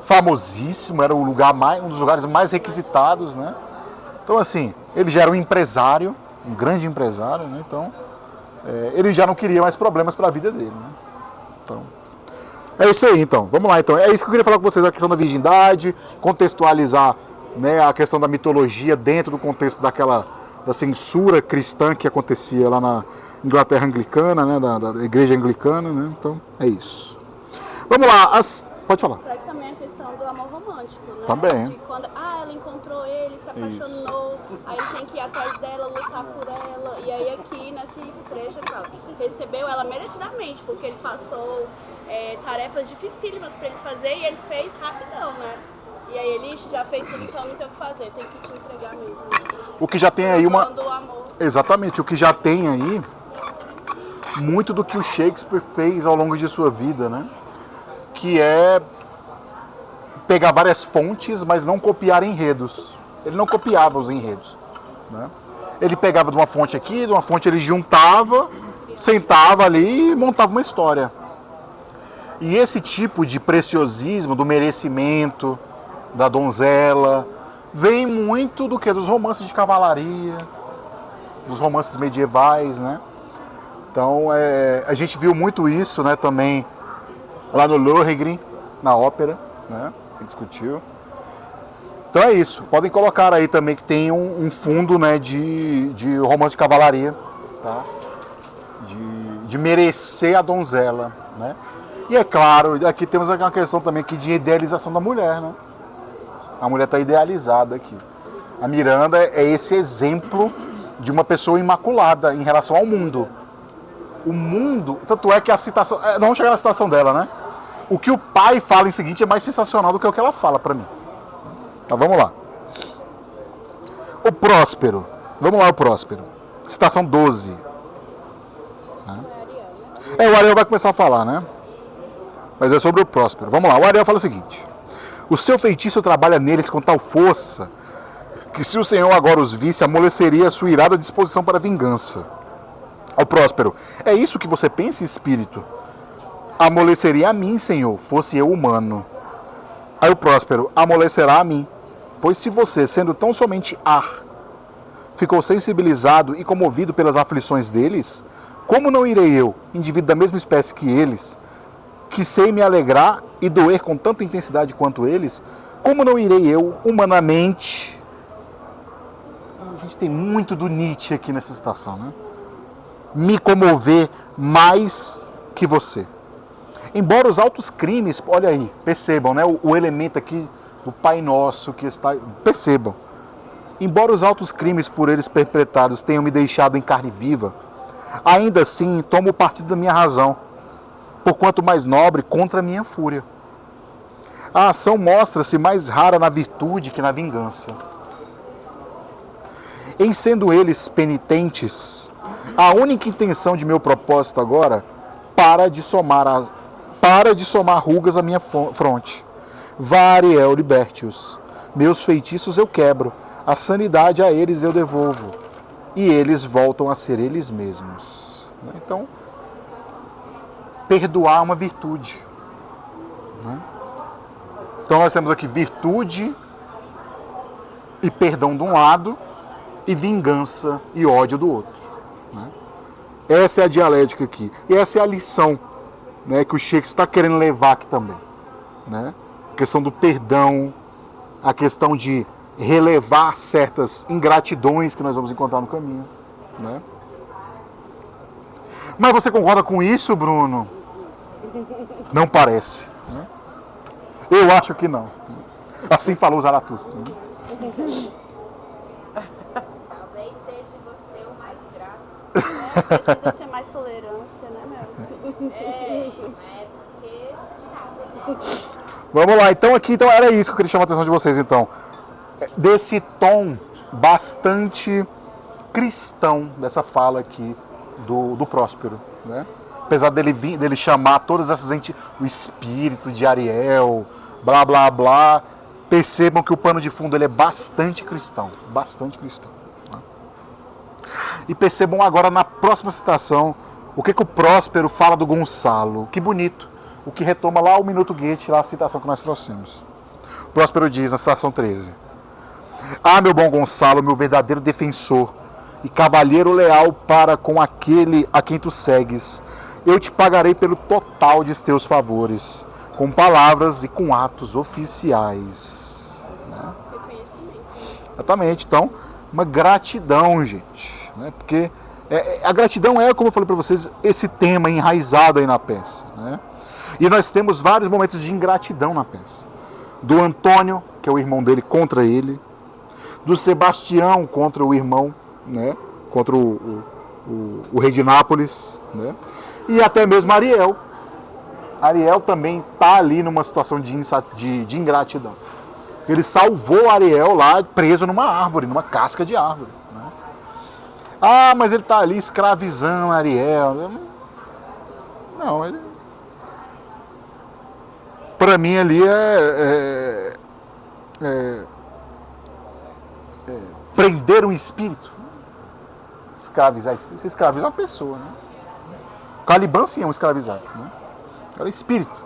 famosíssimo, era um dos lugares mais requisitados, né? Então assim, ele já era um empresário, um grande empresário, né? Então ele já não queria mais problemas para a vida dele, né? Então, é isso aí, então. Vamos lá, então. É isso que eu queria falar com vocês, a questão da virgindade, contextualizar, né, a questão da mitologia dentro do contexto da censura cristã que acontecia lá na Inglaterra anglicana, né, da igreja anglicana, né? Então, é isso. Vamos lá, pode falar. Traz também a questão do amor romântico, né? Também. De quando ela encontrou ele, se apaixonou, aí ele tem que ir atrás dela, lutar por ela. E aí aqui nesse trecho fala, recebeu ela merecidamente, porque ele passou tarefas dificílimas para ele fazer e ele fez rapidão, né? E aí ele já fez tudo, então não tem o que fazer, tem que te entregar mesmo. O que já tem aí uma... Quando o amor... Exatamente, o que já tem aí muito do que o Shakespeare fez ao longo de sua vida, né? Que é pegar várias fontes, mas não copiar enredos. Ele não copiava os enredos, né? Ele pegava de uma fonte aqui, de uma fonte ele juntava, sentava ali e montava uma história. E esse tipo de preciosismo, do merecimento, da donzela, vem muito do que? Dos romances de cavalaria, dos romances medievais, né? Então, a gente viu muito isso, né, também lá no Lohengrin, na ópera, né, que discutiu. Então é isso, podem colocar aí também que tem um fundo, né, de romance de cavalaria, tá? De merecer a donzela, né? E é claro, aqui temos uma questão também aqui de idealização da mulher, né? A mulher está idealizada aqui. A Miranda é esse exemplo de uma pessoa imaculada em relação ao mundo. O mundo, tanto é que a citação, não vamos chegar na citação dela, né? O que o pai fala em seguinte é mais sensacional do que o que ela fala para mim. Então vamos lá. O Próspero. Vamos lá, o Próspero. Citação 12. Né? O Ariel vai começar a falar, né? Mas é sobre o Próspero. Vamos lá, o Ariel fala o seguinte: o seu feitiço trabalha neles com tal força que se o Senhor agora os visse, amoleceria a sua irada disposição para a vingança. Ao Próspero: é isso que você pensa, espírito? Amoleceria a mim, Senhor, fosse eu humano. Aí o Próspero: amolecerá a mim, pois se você, sendo tão somente ar, ficou sensibilizado e comovido pelas aflições deles, como não irei eu, indivíduo da mesma espécie que eles, que sei me alegrar e doer com tanta intensidade quanto eles, como não irei eu, humanamente... A gente tem muito do Nietzsche aqui nessa citação, né? Me comover mais que você. Embora os altos crimes, olha aí, percebam, né? O elemento aqui do Pai Nosso que está... Percebam. Embora os altos crimes por eles perpetrados tenham me deixado em carne viva, ainda assim tomo partido da minha razão, por quanto mais nobre contra a minha fúria. A ação mostra-se mais rara na virtude que na vingança. Em sendo eles penitentes, a única intenção de meu propósito agora para de somar rugas à minha fronte. Vá, Ariel, liberte-os. Meus feitiços eu quebro, a sanidade a eles eu devolvo, e eles voltam a ser eles mesmos. Então, perdoar é uma virtude, né? Então nós temos aqui virtude e perdão de um lado e vingança e ódio do outro, né? Essa é a dialética aqui. E essa é a lição, né, que o Shakespeare está querendo levar aqui também, né? A questão do perdão, a questão de relevar certas ingratidões que nós vamos encontrar no caminho, né? Mas você concorda com isso, Bruno? Não parece, né? Eu acho que não. Assim falou Zaratustra, né? Talvez seja você o mais grato. Precisa ter mais tolerância, né, meu? É porque Vamos lá, então era isso que eu queria chamar a atenção de vocês, então. Desse tom bastante cristão dessa fala aqui do Próspero, né? Apesar dele chamar todas essas o espírito de Ariel, blá blá blá, percebam que o pano de fundo ele é bastante cristão, né? E percebam agora na próxima citação o que o Próspero fala do Gonçalo. Que bonito, o que retoma lá o Minuto Goethe, lá a citação que nós trouxemos. O Próspero diz na citação 13: Ah, meu bom Gonçalo, meu verdadeiro defensor e cavalheiro leal para com aquele a quem tu segues, eu te pagarei pelo total de teus favores, com palavras e com atos oficiais. Né? Exatamente, então, uma gratidão, gente. Né? Porque a gratidão é, como eu falei para vocês, esse tema enraizado aí na peça. Né? E nós temos vários momentos de ingratidão na peça. Do Antônio, que é o irmão dele, contra ele. Do Sebastião contra o irmão, né? Contra o rei de Nápoles. Né? E até mesmo Ariel. Ariel também está ali numa situação de ingratidão. Ele salvou Ariel lá preso numa árvore, numa casca de árvore. Né? Ah, mas ele está ali escravizando Ariel. Não, ele... Para mim ali prender um espírito. Escravizar espírito. Você escraviza uma pessoa, né? Caliban sim é um escravizado, né? Era espírito.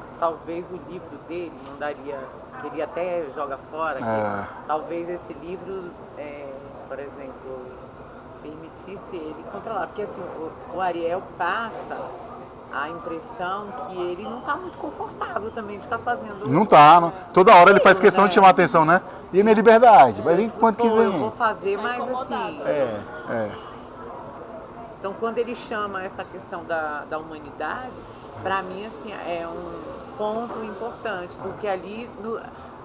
Mas talvez o livro dele não daria, que ele até joga fora, talvez esse livro, por exemplo, permitisse ele controlar. Porque assim, o Ariel passa a impressão que ele não está muito confortável também de ficar fazendo... Não está, não. Toda hora ele faz questão de chamar a atenção, né? E a minha liberdade? Vai vir quanto que vem? Eu vou fazer, mas assim... Então, quando ele chama essa questão da humanidade, para mim, assim, é um ponto importante, porque ali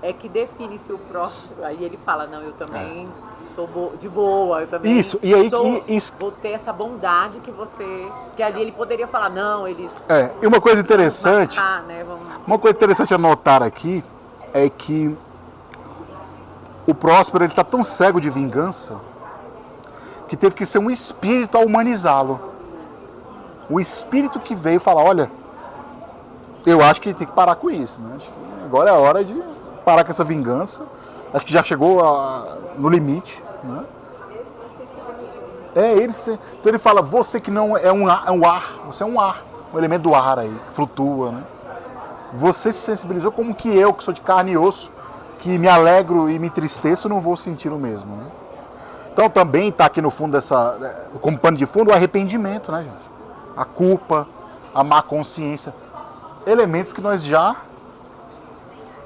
é que define se o próximo... Aí ele fala, não, eu também sou de boa, eu também vou ter essa bondade que você... Que ali ele poderia falar, não, eles... E uma coisa interessante... Uma coisa interessante a notar aqui é que o Próspero, ele está tão cego de vingança que teve que ser um espírito a humanizá-lo. O espírito que veio falar, olha, eu acho que tem que parar com isso, né? Acho que agora é a hora de parar com essa vingança. Acho que já chegou no limite, né? Então ele fala, você que não é um ar, você é um ar, um elemento do ar aí, que flutua, né? Você se sensibilizou como que eu, que sou de carne e osso, que me alegro e me entristeço, não vou sentir o mesmo, né? Então também está aqui no fundo como pano de fundo, o arrependimento, né, gente? A culpa, a má consciência. Elementos que nós já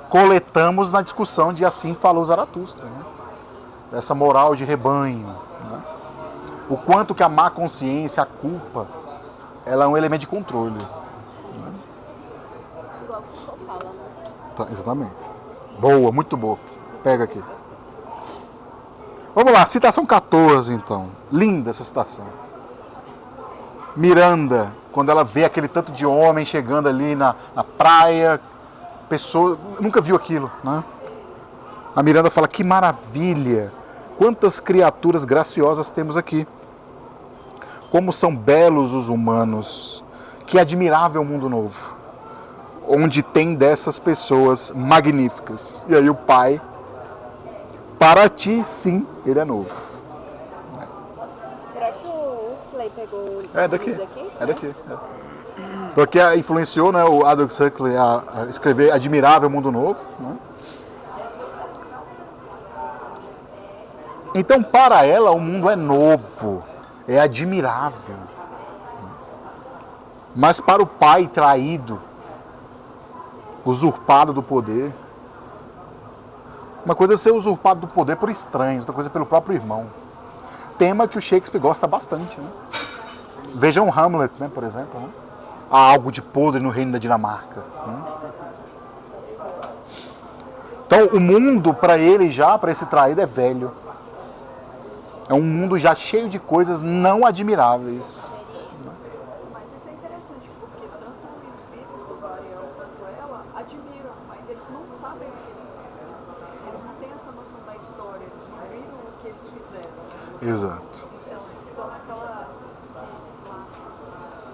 coletamos na discussão de Assim Falou Zaratustra, né? Dessa moral de rebanho. Né? O quanto que a má consciência, a culpa, ela é um elemento de controle. Né? Igual o Foucault fala, né? Tá, exatamente. Boa, muito boa. Pega aqui. Vamos lá, citação 14, então. Linda essa citação. Miranda, quando ela vê aquele tanto de homem chegando ali na praia, pessoa nunca viu aquilo, né? A Miranda fala, que maravilha, quantas criaturas graciosas temos aqui. Como são belos os humanos, que admirável mundo novo, onde tem dessas pessoas magníficas. E aí o pai... Para ti, sim, ele é novo. Será que o Huxley pegou o livro daqui? daqui? É daqui. Porque influenciou, né, o Aldous Huxley a escrever Admirável Mundo Novo. Né? Então, para ela, o mundo é novo, é admirável. Mas para o pai traído, usurpado do poder... Uma coisa é ser usurpado do poder por estranhos, outra coisa é pelo próprio irmão. Tema que o Shakespeare gosta bastante. Né? Vejam Hamlet, né, por exemplo. Né? Há algo de podre no reino da Dinamarca. Né? Então o mundo para ele já, para esse traído, é velho. É um mundo já cheio de coisas não admiráveis. Mas isso é interessante, porque tanto o espírito do Ariel quanto ela admiram, mas eles não sabem o que eles são. Eles não têm essa noção da história, eles não viram o que eles fizeram. Exato. Então, eles estão naquela.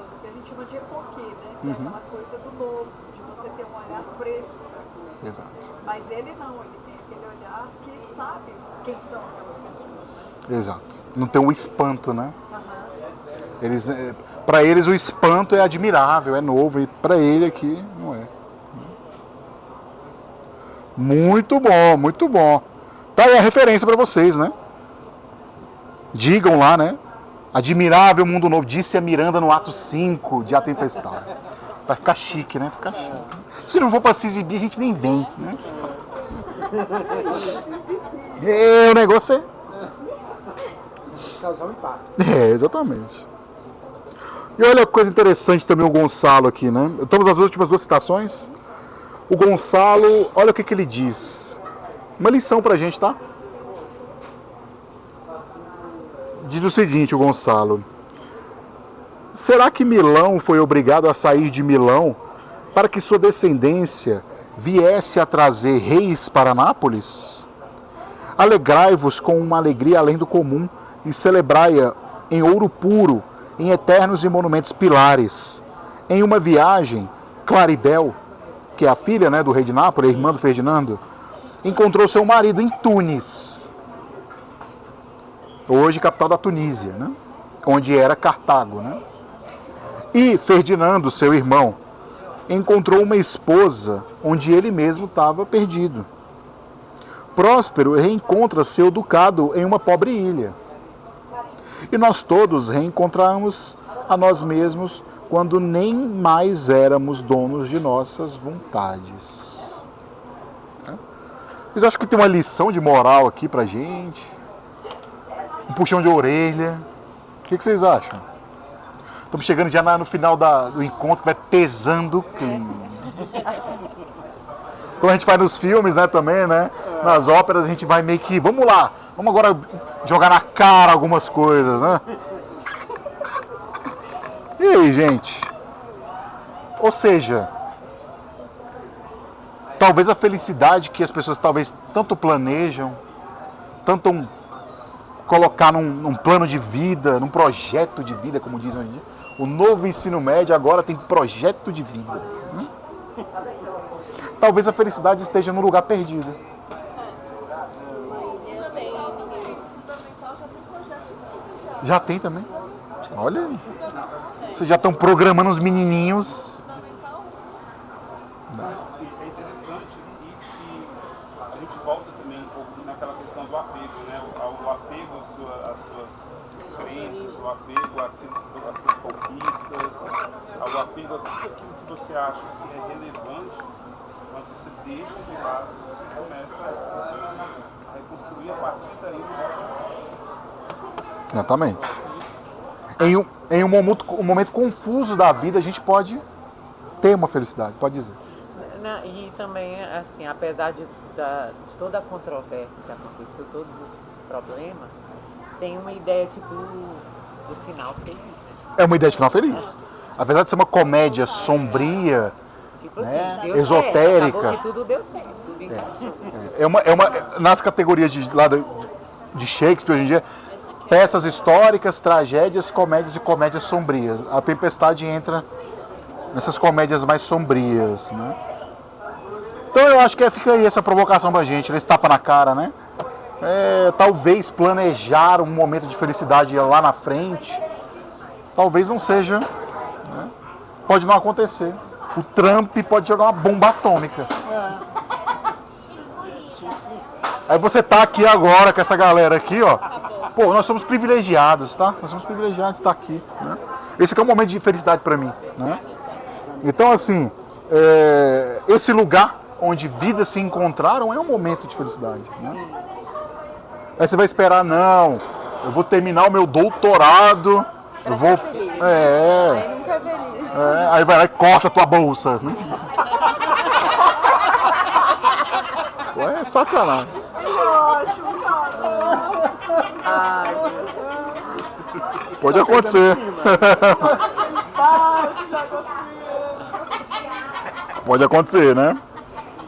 O que a gente chama de epoquê, né? Que é aquela coisa do novo, de você ter um olhar fresco para coisa. Exato. Mas ele não, ele tem aquele olhar que sabe quem são aquelas pessoas, né? Exato. Não tem o espanto, né? Eles, para eles o espanto é admirável, é novo, e para ele aqui não é. Muito bom, muito bom. Tá aí a referência para vocês, né? Digam lá, né? Admirável mundo novo, disse a Miranda no ato 5 de A Tempestade. Vai ficar chique, né? Vai ficar chique. Se não for para se exibir, a gente nem vem, né? O negócio é... Causar um impacto. Exatamente. E olha que coisa interessante também o Gonçalo aqui, né? Estamos nas últimas duas citações. O Gonçalo, olha o que ele diz. Uma lição pra gente, tá? Diz o seguinte, o Gonçalo. Será que Milão foi obrigado a sair de Milão para que sua descendência viesse a trazer reis para Nápoles? Alegrai-vos com uma alegria além do comum e celebrai-a em ouro puro, em eternos e monumentos pilares. Em uma viagem, Claribel, que é a filha, né, do rei de Nápoles, a irmã do Ferdinando, encontrou seu marido em Tunis, hoje capital da Tunísia, né, onde era Cartago. Né? E Ferdinando, seu irmão, encontrou uma esposa onde ele mesmo estava perdido. Próspero reencontra seu ducado em uma pobre ilha. E nós todos reencontramos a nós mesmos quando nem mais éramos donos de nossas vontades. Vocês acham que tem uma lição de moral aqui pra gente? Um puxão de orelha? O que vocês acham? Estamos chegando já no final do encontro, que vai pesando. Como a gente faz nos filmes, né, também, né? Nas óperas a gente vai meio que, vamos lá, vamos agora jogar na cara algumas coisas, né? E aí, gente? Ou seja, talvez a felicidade que as pessoas talvez tanto planejam, tanto colocar num plano de vida, num projeto de vida, como dizem hoje em dia, o novo ensino médio agora tem projeto de vida. Né? Talvez a felicidade esteja num lugar perdido. Já tem também. Olha aí. Vocês já estão programando os menininhos. Sim, é interessante e a gente volta também um pouco naquela questão do apego, né? O apego às suas crenças, o apego às suas conquistas, o apego a tudo aquilo que você acha que é relevante. Quando você deixa de lado, você começa a reconstruir a partir daí. Exatamente. Em um momento confuso da vida, a gente pode ter uma felicidade, pode dizer. E também, assim, apesar de toda a controvérsia que aconteceu, todos os problemas, tem uma ideia, tipo, do final feliz, né? É uma ideia de final feliz. Apesar de ser uma comédia sombria, Tipo né, assim, deu esotérica. certo, acabou que tudo deu certo, tudo encaixou. Nas categorias de Shakespeare hoje em dia, peças históricas, tragédias, comédias e comédias sombrias. A Tempestade entra nessas comédias mais sombrias, né? Então eu acho que fica aí essa provocação pra gente, esse tapa na cara, né? Talvez planejar um momento de felicidade lá na frente, talvez não seja, né? Pode não acontecer. O Trump pode jogar uma bomba atômica. Aí você tá aqui agora com essa galera aqui, ó. Pô, nós somos privilegiados, tá? Nós somos privilegiados de estar aqui, né? Esse aqui é um momento de felicidade pra mim, né? Então, assim, esse lugar onde vidas se encontraram é um momento de felicidade, né? Aí você vai esperar, não, eu vou terminar o meu doutorado, eu vou... Aí nunca é feliz. Aí vai lá e corta a tua bolsa. Né? Ué? É sacanagem. Ótimo, cara. Ai, Pode acontecer. Vai, que negócio. Pode acontecer, né?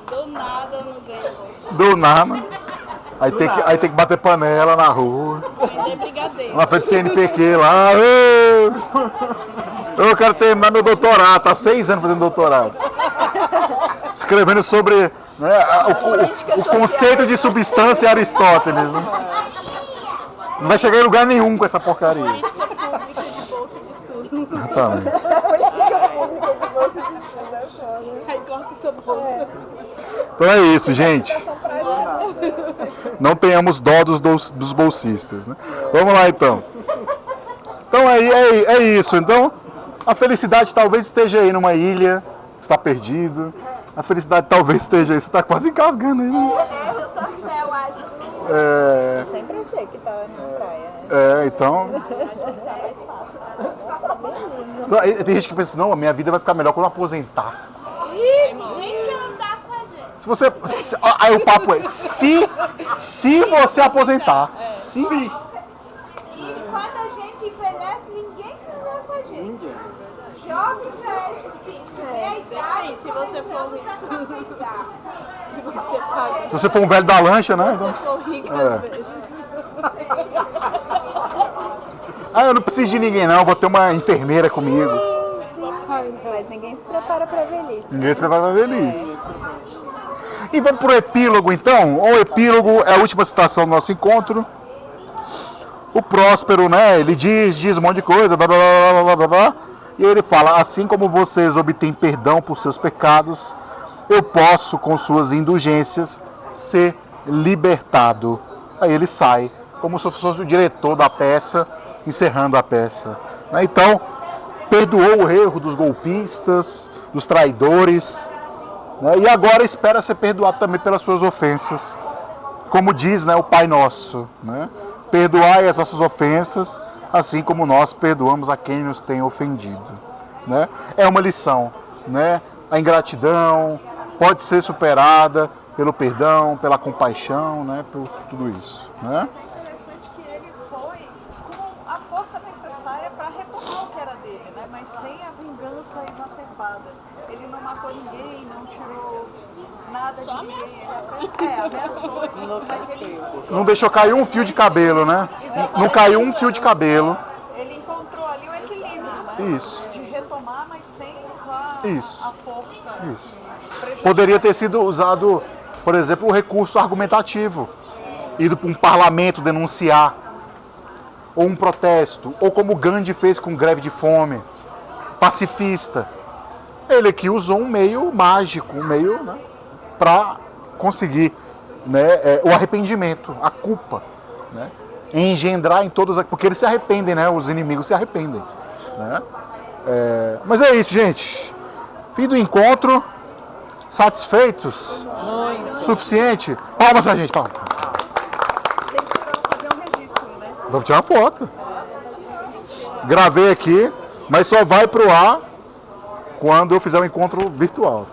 Do nada eu não ganho bolsa. Do nada. Aí tem que bater panela na rua. Vender brigadeiro. Na frente do CNPq lá. Eu quero terminar meu doutorado. Tá 6 anos fazendo doutorado. Escrevendo sobre, né, o conceito de substância Aristóteles. Né? Não vai chegar em lugar nenhum com essa porcaria. Política pública de bolsa de estudo. Exatamente. Aí corta o seu bolso. Então é isso, gente. Não tenhamos dó dos bolsistas. Né? Vamos lá, então. Então é isso. Então, a felicidade talvez esteja aí numa ilha, está perdido. A felicidade talvez esteja aí. Você está quase engasgando aí, né? Céu azul. Eu sempre achei que tava na praia. Então. Então, tem gente que pensa assim, não, a minha vida vai ficar melhor quando eu aposentar. Ih, ninguém quer andar com a gente. Se você. Aí o papo é, se você aposentar. Se. E quando a gente envelhece, ninguém quer andar com a gente. Jovens é difícil. É a idade, Depende, se você for começamos a aproveitar. Se você paga. Se você for um velho da lancha, né? Se você for rico É. às vezes. Ah, eu não preciso de ninguém não, vou ter uma enfermeira comigo. Mas ninguém se prepara pra velhice. Ninguém se prepara pra velhice. E vamos pro epílogo então. O epílogo é a última citação do nosso encontro. O Próspero, né? Ele diz um monte de coisa, blá blá blá blá blá blá. E ele fala: assim como vocês obtêm perdão por seus pecados, eu posso, com suas indulgências, ser libertado. Aí ele sai, como se fosse o diretor da peça, encerrando a peça. Né? Então, perdoou o erro dos golpistas, dos traidores, né? E agora espera ser perdoado também pelas suas ofensas. Como diz, né, o Pai Nosso, né? Perdoai as nossas ofensas, assim como nós perdoamos a quem nos tem ofendido. Né? É uma lição. Né? A ingratidão pode ser superada pelo perdão, pela compaixão, né? Por tudo isso. Né? Mas é interessante que ele foi com a força necessária para retomar o que era dele, né? Mas sem a vingança exacerbada. Ele não matou ninguém, não tirou nada de ninguém. Ele ameaçou. Mas ele, Não deixou cair um fio de cabelo, né? Não caiu um fio de cabelo. ele encontrou ali o equilíbrio, né? Isso. De retomar, mas sem usar Isso. a força. Isso. que prejudica. Poderia ter sido usado, por exemplo, o recurso argumentativo. Ido para um parlamento denunciar. Ou um protesto. Ou como Gandhi fez com greve de fome. Pacifista. Ele aqui usou um meio mágico, um meio, né, para conseguir, né, o arrependimento, a culpa. Né, engendrar em todos... Porque eles se arrependem, né? Os inimigos se arrependem. Né? Mas é isso, gente. Fim do encontro. Satisfeitos? Suficiente? Palmas pra gente, palmas. Tem que fazer um registro, né? Vamos tirar uma foto. Gravei aqui, mas só vai pro ar quando eu fizer um encontro virtual.